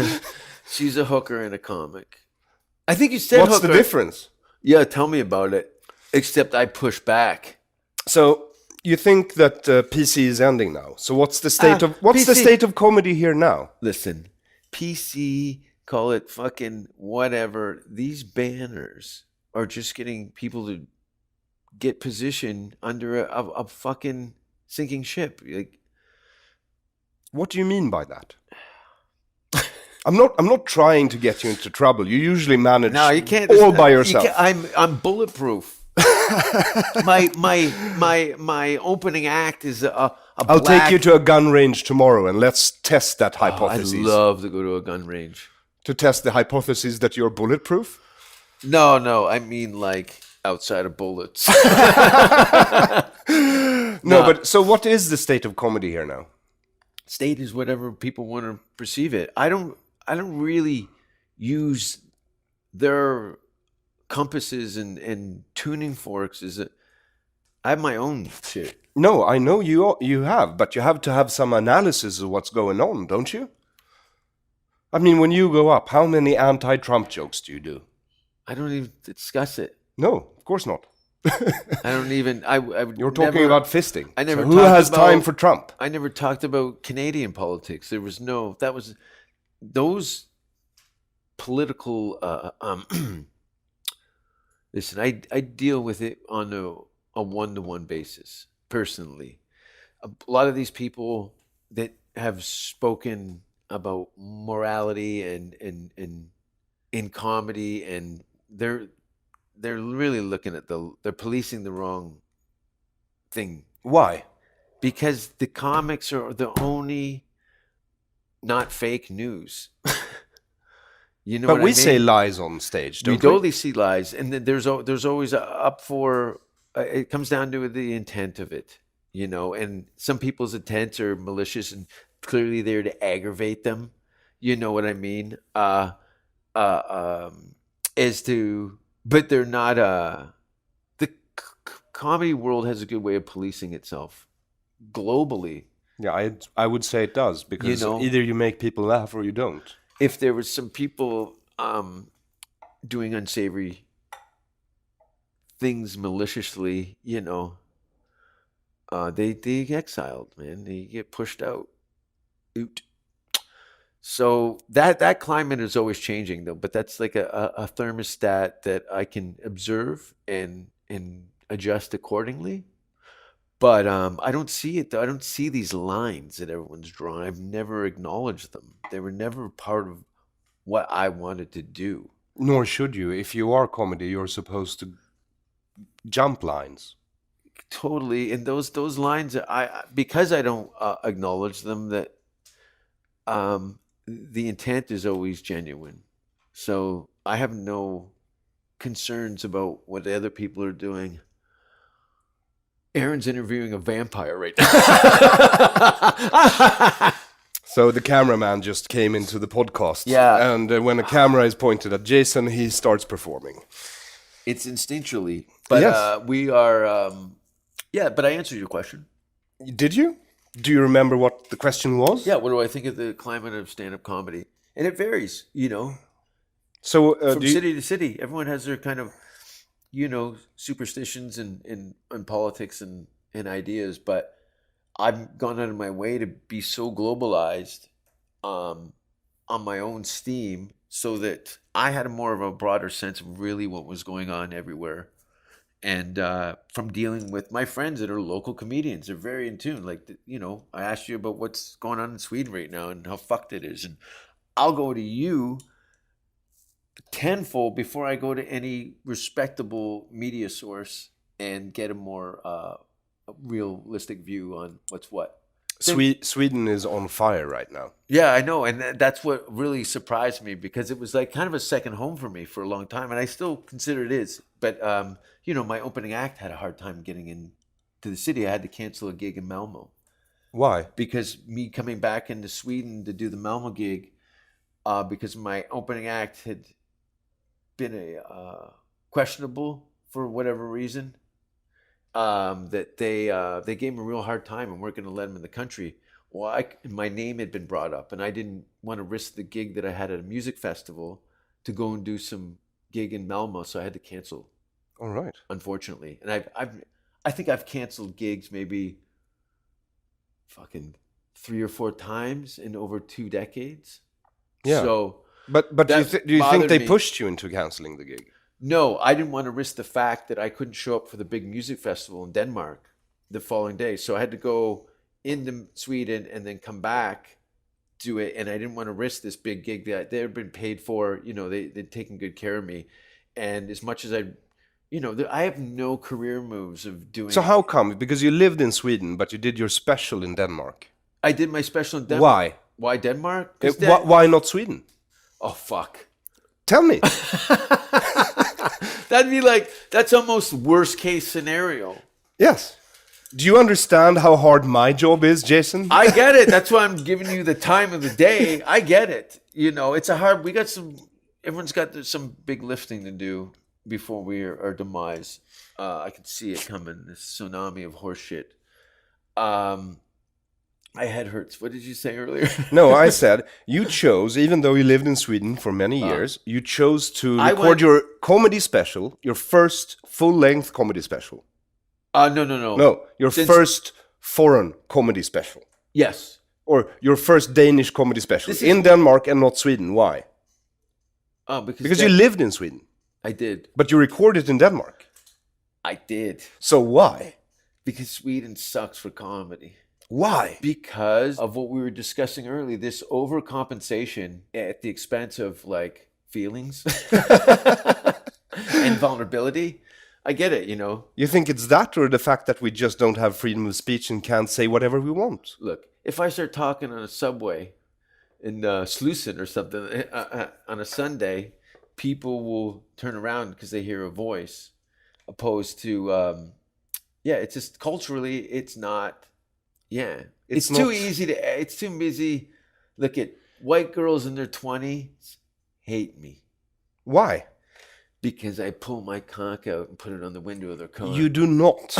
S2: she's a hooker and a comic. I think you said
S1: What's
S2: hooker.
S1: the difference?
S2: Yeah, tell me about it. Except I push back.
S1: So you think that PC is ending now? So what's the state of the
S2: PC
S1: state of comedy here now?
S2: Listen, PC, call it fucking whatever. These banners are just getting people to get position under a fucking sinking ship. Like,
S1: What do you mean by that? I'm not trying to get you into trouble. You usually manage
S2: no, you can't.
S1: all by yourself.
S2: I'm bulletproof. my opening act is
S1: I'll take you to a gun range tomorrow and let's test that hypothesis.
S2: I'd love to go to a gun range.
S1: To test the hypothesis that you're bulletproof?
S2: No, I mean like outside of bullets.
S1: No, but so what is the state of comedy here now?
S2: State is whatever people want to perceive it. I don't really use their compasses and tuning forks. I have my own shit.
S1: No, I know you have, but you have to have some analysis of what's going on, don't you? I mean, when you go up, how many anti-Trump jokes do you do?
S2: I don't even discuss it.
S1: No, of course not.
S2: I don't even.
S1: You're talking about fisting.
S2: I never.
S1: So who has time for Trump?
S2: I never talked about Canadian politics. There was no. That was those political. Listen, I deal with it on a one-to-one basis personally. A lot of these people that have spoken about morality and in comedy, and they're really looking at they're policing the wrong thing.
S1: Why?
S2: Because the comics are the only not fake news. You know,
S1: but
S2: what
S1: we
S2: I mean?
S1: say lies on stage, don't
S2: We
S1: we?
S2: totally see lies, and then there's always up for. It comes down to the intent of it, And some people's intents are malicious and clearly there to aggravate them. You know what I mean? But they're not comedy world has a good way of policing itself globally.
S1: Yeah, I would say it does, because
S2: know?
S1: either you make people laugh or you don't.
S2: If there was some people doing unsavory things maliciously, they get exiled, man. They get pushed out. Oot. So that climate is always changing, though. But that's like a thermostat that I can observe and adjust accordingly. But I don't see it, though. I don't see these lines that everyone's drawn. I've never acknowledged them. They were never part of what I wanted to do.
S1: Nor should you. If you are comedy, you're supposed to jump lines.
S2: Totally. And those lines, because I don't acknowledge them, that the intent is always genuine. So I have no concerns about what the other people are doing. Aron's interviewing a vampire right now.
S1: So the cameraman just came into the podcast.
S2: Yeah.
S1: And when a camera is pointed at Jason, he starts performing.
S2: It's instinctually. But
S1: Yes.
S2: we are... but I answered your question.
S1: Did you? Do you remember what the question was?
S2: Yeah, what do I think of the climate of stand-up comedy? And it varies,
S1: So
S2: from city to city. Everyone has their kind of, superstitions and politics and ideas. But I've gone out of my way to be so globalized on my own steam, so that I had more of a broader sense of really what was going on everywhere. And from dealing with my friends that are local comedians, they're very in tune. Like, I asked you about what's going on in Sweden right now and how fucked it is. And I'll go to you tenfold before I go to any respectable media source and get a more realistic view on what's what.
S1: Sweden is on fire right now.
S2: Yeah, I know. And that's what really surprised me, because it was like kind of a second home for me for a long time. And I still consider it is. But, my opening act had a hard time getting into the city. I had to cancel a gig in Malmo.
S1: Why?
S2: Because me coming back into Sweden to do the Malmo gig, because my opening act had been questionable for whatever reason, that they gave him a real hard time and weren't going to let him in the country. Well, my name had been brought up, and I didn't want to risk the gig that I had at a music festival to go and do some gig in Malmo, so I had to cancel.
S1: All right.
S2: Unfortunately, and I think I've canceled gigs maybe fucking 3 or 4 times in over 2 decades.
S1: Yeah.
S2: So,
S1: but do you think they
S2: bothered me.
S1: pushed you into canceling the gig?
S2: No, I didn't want to risk the fact that I couldn't show up for the big music festival in Denmark the following day. So I had to go into Sweden and then come back, do it. And I didn't want to risk this big gig that they had been paid for. They'd taken good care of me. And as much as I have no career moves of doing.
S1: So how come? Because you lived in Sweden, but you did your special in Denmark.
S2: I did my special in Denmark.
S1: Why?
S2: Why Denmark?
S1: Why not Sweden?
S2: Oh, fuck.
S1: Tell me.
S2: That'd be like, that's almost worst case scenario.
S1: Yes. Do you understand how hard my job is, Jason?
S2: I get it. That's why I'm giving you the time of the day. I get it. It's everyone's got some big lifting to do before our demise. I can see it coming, this tsunami of horseshit. My head hurts. What did you say earlier?
S1: No, I said you chose, even though you lived in Sweden for many years, you chose to record your comedy special, your first full-length comedy special.
S2: No.
S1: No, your first foreign comedy special.
S2: Yes.
S1: Or your first Danish comedy special in Denmark and not Sweden. Why? Because you lived in Sweden.
S2: I did.
S1: But you recorded in Denmark.
S2: I did.
S1: So why?
S2: Because Sweden sucks for comedy.
S1: Why?
S2: Because of what we were discussing earlier, this overcompensation at the expense of like feelings and vulnerability. I get it,
S1: You think it's that, or the fact that we just don't have freedom of speech and can't say whatever we want?
S2: Look, if I start talking on a subway in Slusen or something on a Sunday, people will turn around because they hear a voice, opposed to, it's just culturally, it's not, it's too easy it's too busy. Look at white girls in their 20s hate me.
S1: Why?
S2: Because I pull my cock out and put it on the window of their car.
S1: You do not.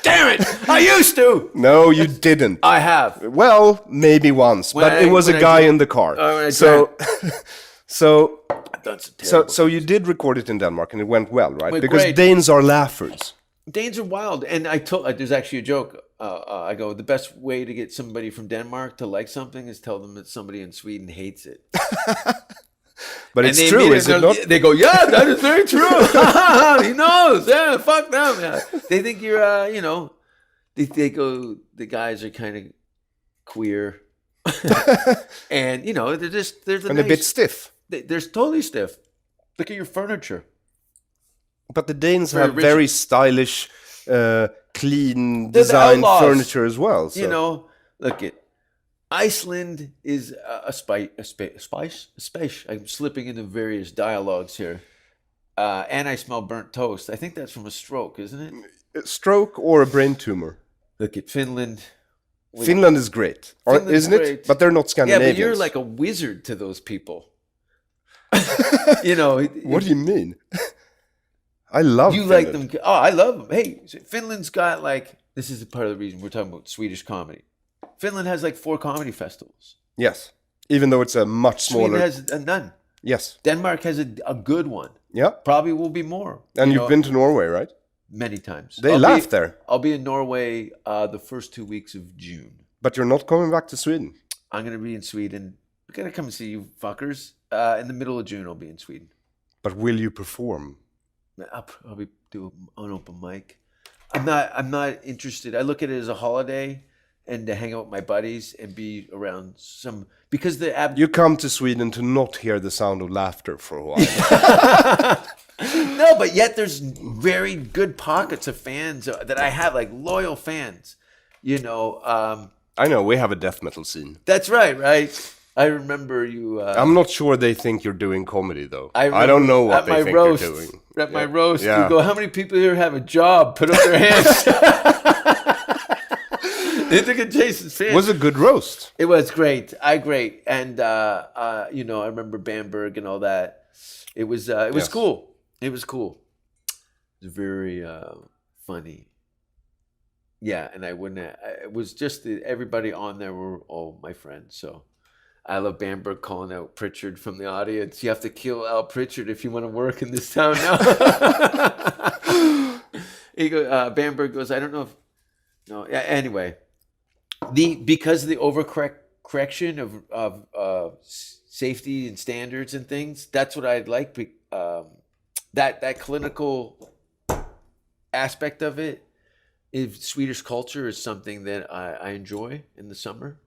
S2: Damn it! I used to.
S1: No, you didn't.
S2: I have.
S1: Well, maybe once, but it was a guy in the car. So you did record it in Denmark, and it went well, right? Because
S2: great.
S1: Danes are laughers.
S2: Danes are wild, and I told. There's actually a joke. I go, the best way to get somebody from Denmark to like something is tell them that somebody in Sweden hates it.
S1: But it's true, is it not?
S2: They go, yeah, that is very true. He knows. Yeah, fuck them. Yeah. They think you're, they go, the guys are kind of queer. And, they're
S1: a bit stiff.
S2: They're totally stiff. Look at your furniture.
S1: But the Danes have very stylish, clean, designed furniture as well. So.
S2: Look at Iceland is a spice. I'm slipping into various dialogues here. And I smell burnt toast. I think that's from a stroke, isn't it?
S1: A stroke or a brain tumor.
S2: Look at Finland.
S1: Finland is great, isn't it? But they're not Scandinavians.
S2: Yeah, but you're like a wizard to those people.
S1: What do you mean? I love
S2: you
S1: Finland.
S2: Like them. Oh, I love them. Hey, Finland's got this is part of the reason we're talking about Swedish comedy. Finland has 4 comedy festivals.
S1: Yes, even though it's a much smaller.
S2: Sweden has none.
S1: Yes.
S2: Denmark has a good one.
S1: Yeah.
S2: Probably will be more.
S1: And you've been to Norway, right?
S2: Many times.
S1: They laugh there.
S2: I'll be in Norway the first 2 weeks of June.
S1: But you're not coming back to Sweden.
S2: I'm going to be in Sweden. I'm going to come and see you fuckers. In the middle of June, I'll be in Sweden.
S1: But will you perform?
S2: I'll probably do an open mic. I'm not interested. I look at it as a holiday and to hang out with my buddies and be around because
S1: you come to Sweden to not hear the sound of laughter for a while.
S2: No, but yet there's very good pockets of fans that I have, loyal fans.
S1: I know we have a death metal scene.
S2: That's right. I remember you.
S1: I'm not sure they think you're doing comedy, though. I don't know what they think you're doing.
S2: At my roast, you go, how many people here have a job? Put up their hands. They took a Jason's fan.
S1: It was a good roast.
S2: It was great. And, I remember Bamberg and all that. It was cool. It was cool. It was very funny. Yeah, and it was just everybody on there were all my friends, so. I love Bamberg calling out Pritchard from the audience. You have to kill Al Pritchard if you want to work in this town now. Bamberg goes, I don't know if... No, yeah, anyway. Because of the overcorrection of safety and standards and things, that's what I'd like. That clinical aspect of it, Swedish culture is something that I enjoy in the summer.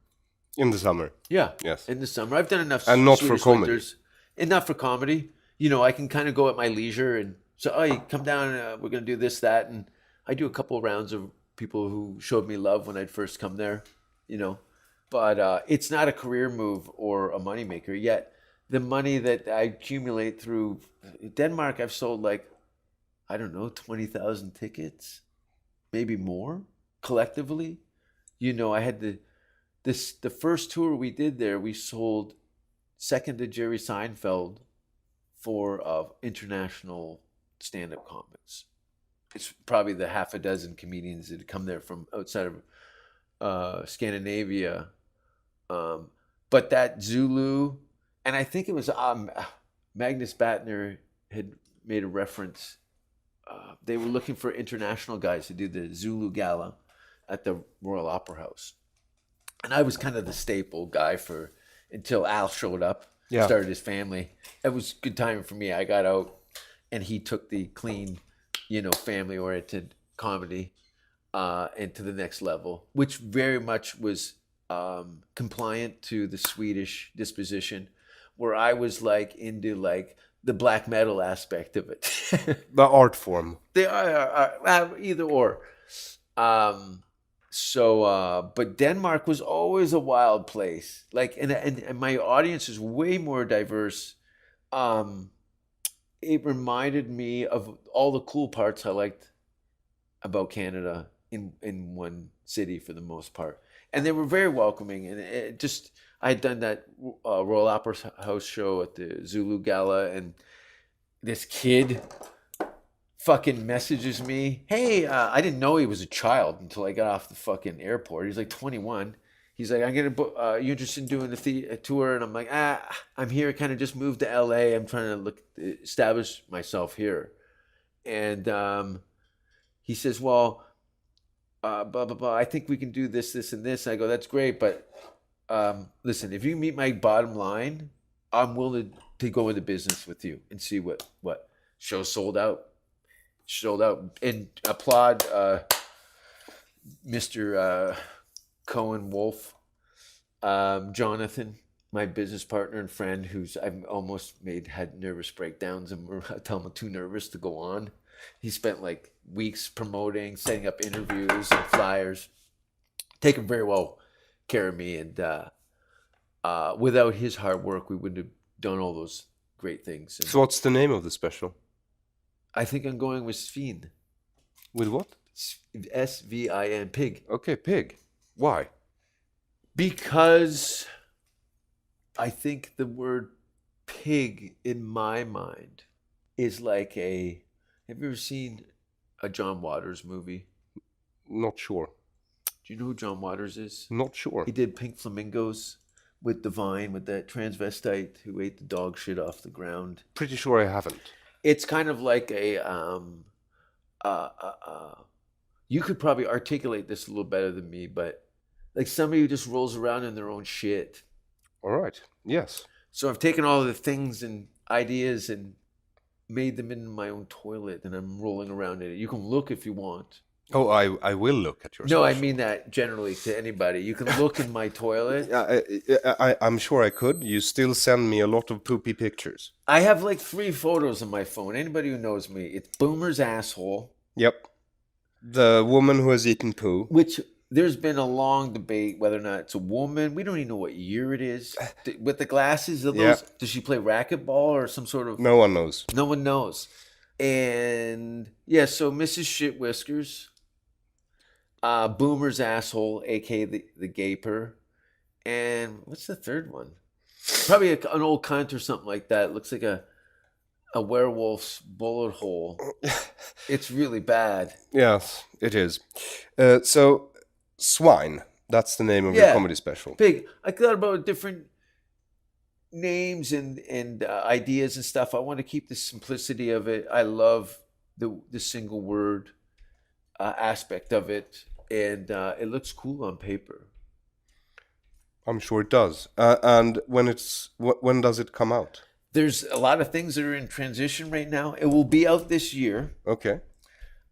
S1: In the summer.
S2: Yeah.
S1: Yes.
S2: In the summer. I've done enough
S1: and not
S2: Swedish
S1: for comedy.
S2: winters. And not for comedy. I can kind of go at my leisure and so, you come down, we're going to do this, that. And I do a couple of rounds of people who showed me love when I'd first come there, But it's not a career move or a moneymaker yet. The money that I accumulate through Denmark, I've sold 20,000 tickets, maybe more collectively. I had the first tour we did there, we sold second to Jerry Seinfeld for international stand-up comics. It's probably the half a dozen comedians that had come there from outside of Scandinavia. But that Zulu, and I think it was Magnus Batner had made a reference. They were looking for international guys to do the Zulu Gala at the Royal Opera House. And I was kind of the staple guy until Al showed up, started his family. It was good timing for me. I got out and he took the clean, family-oriented comedy and to the next level, which very much was compliant to the Swedish disposition, where I was into the black metal aspect of it.
S1: The art form.
S2: They are either or. But Denmark was always a wild place. And my audience is way more diverse. It reminded me of all the cool parts I liked about Canada in one city for the most part. And they were very welcoming. And I had done that Royal Opera House show at the Zulu Gala, and this kid fucking messages me, hey, I didn't know he was a child until I got off the fucking airport. He's like 21. He's like, I'm gonna book. You interested in doing a tour? And I'm like, I'm here. Kind of just moved to LA. I'm trying to establish myself here. And he says, well, blah blah blah. I think we can do this, this, and this. I go, that's great, but listen, if you meet my bottom line, I'm willing to go into business with you and see what shows sold out, and applaud Mr. Cohen Wolf, Jonathan, my business partner and friend, who's I've almost had nervous breakdowns and I tell him I'm too nervous to go on. He spent like weeks promoting, setting up interviews and flyers, taking very well care of me, and without his hard work, we wouldn't have done all those great things. And
S1: So what's the name of the special?
S2: I think I'm going with Svin.
S1: With what?
S2: SVIN, pig.
S1: Okay, pig. Why?
S2: Because I think the word pig in my mind is like have you ever seen a John Waters movie?
S1: Not sure.
S2: Do you know who John Waters is?
S1: Not sure.
S2: He did Pink Flamingos with Divine, with that transvestite who ate the dog shit off the ground.
S1: Pretty sure I haven't.
S2: It's kind of like you could probably articulate this a little better than me, but like somebody who just rolls around in their own shit.
S1: All right. Yes.
S2: So I've taken all of the things and ideas and made them in my own toilet, and I'm rolling around in it. You can look if you want.
S1: Oh, I will look at your
S2: No, I
S1: special.
S2: mean that generally to anybody. You can look in my toilet.
S1: I'm sure I could. You still send me a lot of poopy pictures.
S2: I have like 3 photos on my phone. Anybody who knows me, it's Boomer's asshole,
S1: Yep. The woman who has eaten poo.
S2: which there's been a long debate whether or not it's a woman. We don't even know what year it is. With the glasses, are those, does she play racquetball or some sort of...
S1: No one knows.
S2: No one knows. And yeah, so Mrs. Shit Whiskers, Boomer's asshole, aka the gaper, and what's the third one? Probably an old cunt or something like that. It looks like a werewolf's bullet hole. It's really bad.
S1: Yes, it is. So, Swine. That's the name of your
S2: Yeah.
S1: comedy special.
S2: Pig. I thought about different names and ideas and stuff. I want to keep the simplicity of it. I love the single word aspect of it, and it looks cool on paper.
S1: I'm sure it does. And when does it come out?
S2: There's a lot of things that are in transition right now. It will be out this year.
S1: Okay.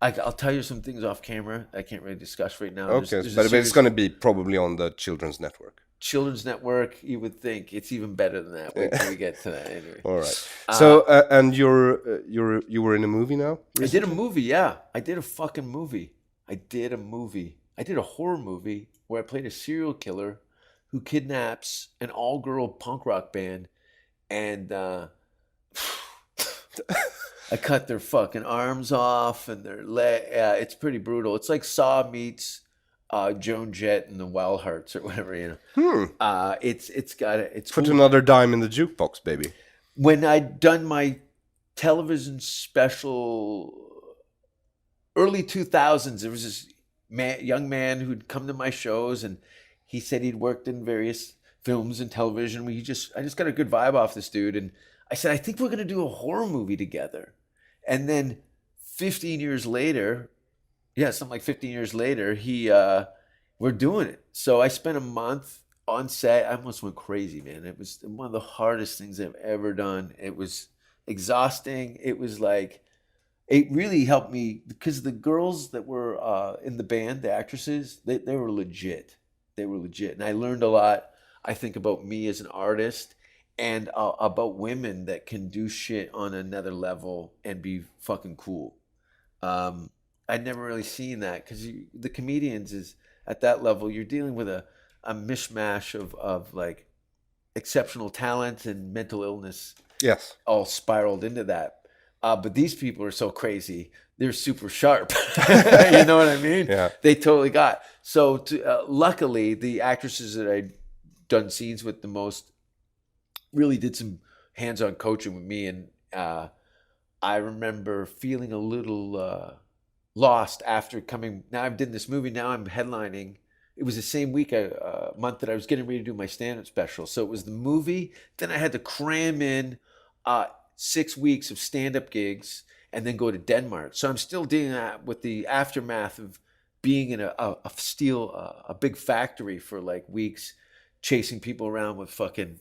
S2: I'll tell you some things off camera I can't really discuss right now.
S1: Okay,
S2: There's a
S1: but it's
S2: series-
S1: going to be probably on the Children's Network.
S2: Children's Network, you would think. It's even better than that. Wait till we get to that anyway.
S1: All right. So, and you were in a movie now?
S2: I did a movie, yeah. I did a fucking movie. I did a horror movie where I played a serial killer who kidnaps an all-girl punk rock band, and I cut their fucking arms off and their leg. It's pretty brutal. It's like Saw meets Joan Jett and the Wild Hearts or whatever, you know. It's
S1: Put
S2: cool.
S1: another dime in the jukebox, baby.
S2: When I'd done my television special early 2000s, there was this young man who'd come to my shows, and he said he'd worked in various films and television. I just got a good vibe off this dude, and I said, I think we're gonna do a horror movie together. And then 15 years later, something like 15 years later, we're doing it. So I spent a month on set. I almost went crazy, man. It was one of the hardest things I've ever done. It was exhausting. It was like, it really helped me because the girls that were in the band, the actresses, they were legit. They were legit. And I learned a lot, I think, about me as an artist and about women that can do shit on another level and be fucking cool. I'd never really seen that because the comedians is at that level, you're dealing with a mishmash of like exceptional talent and mental illness.
S1: Yes.
S2: All spiraled into that. But these people are so crazy. They're super sharp. You know what I mean?
S1: Yeah.
S2: They totally got. So luckily, the actresses that I'd done scenes with the most really did some hands-on coaching with me. And I remember feeling a little lost after coming. Now I've done this movie. Now I'm headlining. It was the same week, month that I was getting ready to do my stand-up special. So it was the movie. Then I had to cram in 6 weeks of stand-up gigs and then go to Denmark. So I'm still dealing with the aftermath of being in a big factory for like weeks, chasing people around with fucking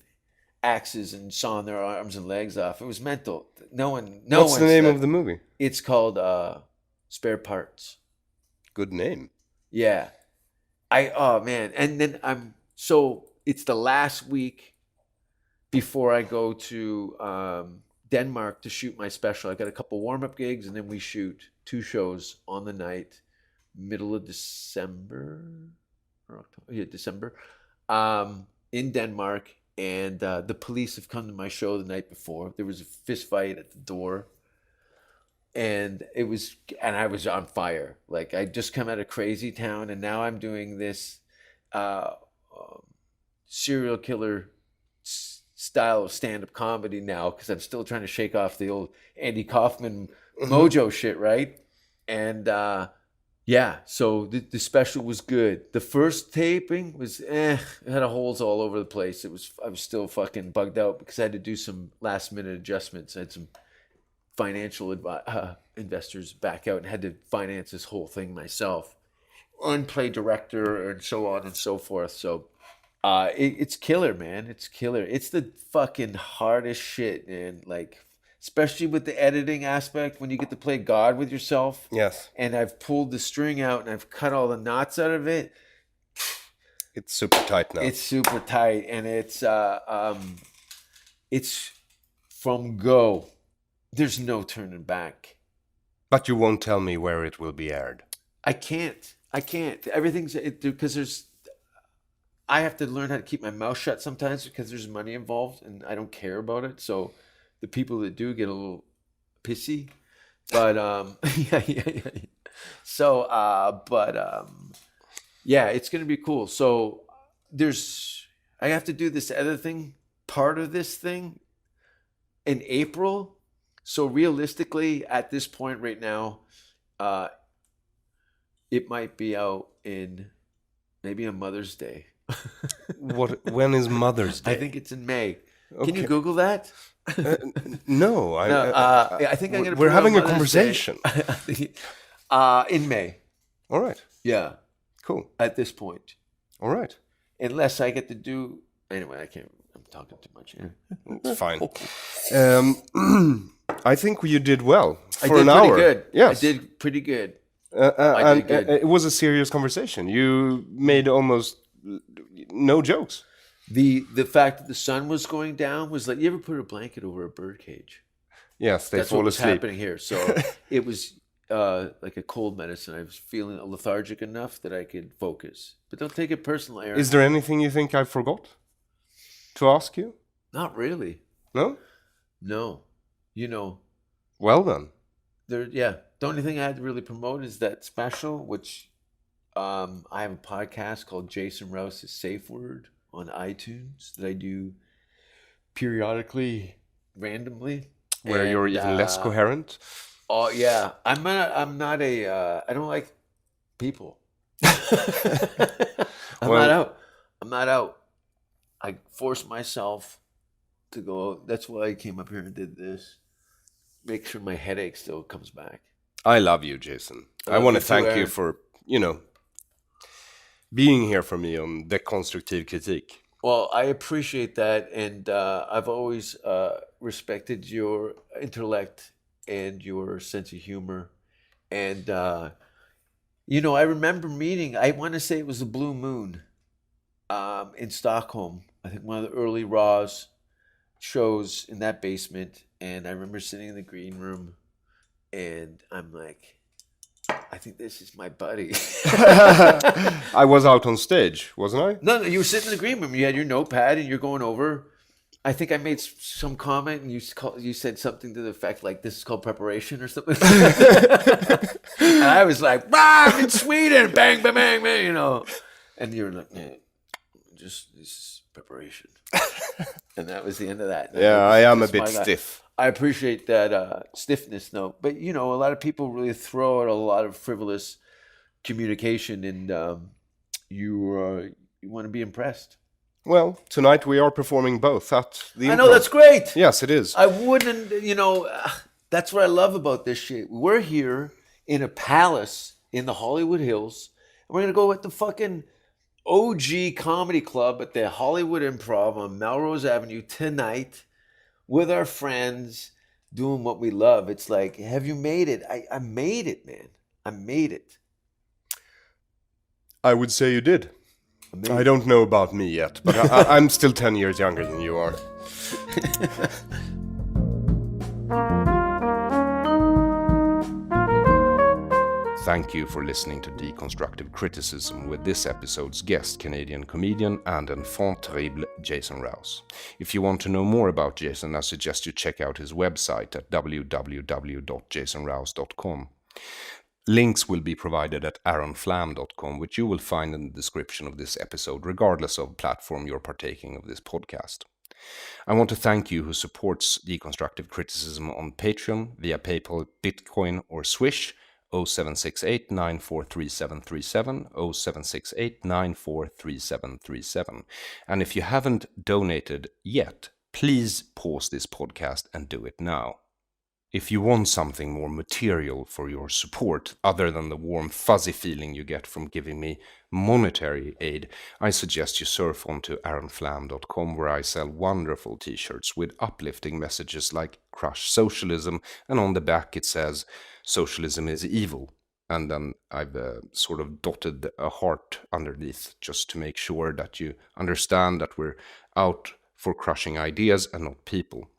S2: axes and sawing their arms and legs off. It was mental. What's
S1: the name of the movie?
S2: It's called Spare Parts.
S1: Good name.
S2: Yeah. Oh man. And then it's the last week before I go to Denmark to shoot my special. I got a couple warm-up gigs and then we shoot 2 shows on the night, middle of December or October. Yeah, December. In Denmark. And the police have come to my show the night before. There was a fist fight at the door. And I was on fire. Like I just come out of Crazy Town, and now I'm doing this serial killer style of stand-up comedy now because I'm still trying to shake off the old Andy Kaufman mojo shit, right? And yeah, so the special was good. The first taping was it had holes all over the place. I was still fucking bugged out because I had to do some last-minute adjustments. I had some financial investors back out and had to finance this whole thing myself, unplay director and so on and so forth. So it's killer, man. It's killer. It's the fucking hardest shit, man. Like, especially with the editing aspect when you get to play God with yourself.
S1: Yes.
S2: And I've pulled the string out and I've cut all the knots out of it.
S1: It's super tight now.
S2: It's super tight, and it's from go. There's no turning back.
S1: But you won't tell me where it will be aired.
S2: I can't. Everything's because I have to learn how to keep my mouth shut sometimes because there's money involved and I don't care about it. So the people that do get a little pissy. But yeah. So yeah, it's gonna be cool. So I have to do this other thing, part of this thing in April. So realistically, at this point right now, it might be out in maybe on Mother's Day.
S1: When is Mother's Day?
S2: I think it's in May.
S1: Okay.
S2: Can you Google that?
S1: No,
S2: I think I'm gonna.
S1: We're having a conversation.
S2: In May.
S1: All right.
S2: Yeah.
S1: Cool.
S2: At this point.
S1: All right.
S2: Unless I get to do anyway, I can't. I'm talking too much here.
S1: It's fine. I think you did well for
S2: I did
S1: an hour.
S2: pretty good.
S1: Yes.
S2: I did pretty good.
S1: I
S2: did good.
S1: It was a serious conversation. You made almost no jokes.
S2: The fact that the sun was going down was like, you ever put a blanket over a bird cage?
S1: Yes, they
S2: That's
S1: fall
S2: what was
S1: asleep.
S2: happening here. So it was like a cold medicine. I was feeling lethargic enough that I could focus. But don't take it personally, Aaron.
S1: Is there anything you think I forgot to ask you?
S2: Not really.
S1: No?
S2: No. You know,
S1: Well then.
S2: the only thing I had to really promote is that special, which I have a podcast called Jason Rouse's Safe Word on iTunes that I do periodically, randomly.
S1: Where you're even less coherent?
S2: Oh yeah, I don't like people. I'm not out. I force myself to go out. That's why I came up here and did this. Make sure my headache still comes back.
S1: I love you, Jason. I
S2: love
S1: want
S2: you
S1: to
S2: too,
S1: thank you
S2: Aaron.
S1: for, being here for me on Dekonstruktiv Kritik.
S2: Well, I appreciate that, and I've always respected your intellect and your sense of humor. And I remember meeting. I want to say it was the Blue Moon in Stockholm. I think one of the early Rouse shows in that basement. And I remember sitting in the green room, and I'm like, I think this is my buddy.
S1: I was out on stage, wasn't I?
S2: No, you were sitting in the green room. You had your notepad, and you're going over. I think I made some comment, and you said something to the effect like, "This is called preparation" or something. And I was like, I'm in Sweden, bang, bang, bang, bang, And you were like, man, this is preparation. And that was the end of that.
S1: Yeah, I am a bit stiff.
S2: I appreciate that stiffness note, but a lot of people really throw out a lot of frivolous communication, and you want to be impressed.
S1: Well, tonight we are performing both at the
S2: I know,
S1: Improv.
S2: that's great.
S1: Yes, it is.
S2: I wouldn't, that's what I love about this shit. We're here in a palace in the Hollywood Hills, and we're gonna go at the fucking OG comedy club at the Hollywood Improv on Melrose Avenue tonight with our friends doing what we love. It's like, have you made it? I made it, man. I made it.
S1: I would say you did.
S2: Amazing.
S1: I don't know about me yet, but I'm still 10 years younger than you are. Thank you for listening to Deconstructive Criticism with this episode's guest, Canadian comedian and enfant terrible Jason Rouse. If you want to know more about Jason, I suggest you check out his website at www.jasonrouse.com. Links will be provided at aronflam.com, which you will find in the description of this episode, regardless of platform you're partaking of this podcast. I want to thank you who supports Deconstructive Criticism on Patreon, via PayPal, Bitcoin, or Swish, 0768 943737, 0768 943737. And if you haven't donated yet, please pause this podcast and do it now. If you want something more material for your support, other than the warm, fuzzy feeling you get from giving me monetary aid, I suggest you surf onto aronflam.com, where I sell wonderful t-shirts with uplifting messages like "Crush Socialism," and on the back it says "Socialism is evil." And then I've sort of dotted a heart underneath, just to make sure that you understand that we're out for crushing ideas and not people.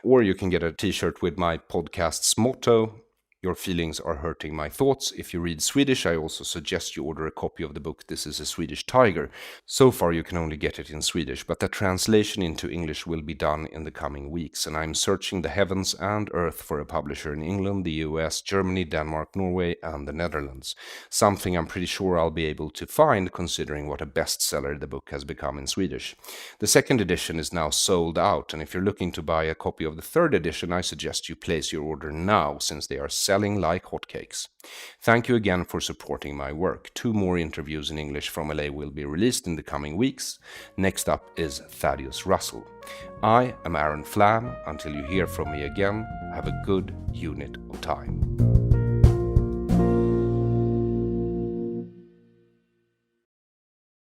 S1: Or you can get a t-shirt with my podcast's motto, "Your feelings are hurting my thoughts." If you read Swedish, I also suggest you order a copy of the book "This is a Swedish Tiger." So far you can only get it in Swedish, but the translation into English will be done in the coming weeks, and I'm searching the heavens and earth for a publisher in England, the US, Germany, Denmark, Norway, and the Netherlands. Something I'm pretty sure I'll be able to find, considering what a bestseller the book has become in Swedish. The second edition is now sold out, and if you're looking to buy a copy of the third edition, I suggest you place your order now, since they are selling like hotcakes. Thank you again for supporting my work. 2 more interviews in English from LA will be released in the coming weeks. Next up is Thaddeus Russell. I am Aron Flam. Until you hear from me again, have a good unit of time.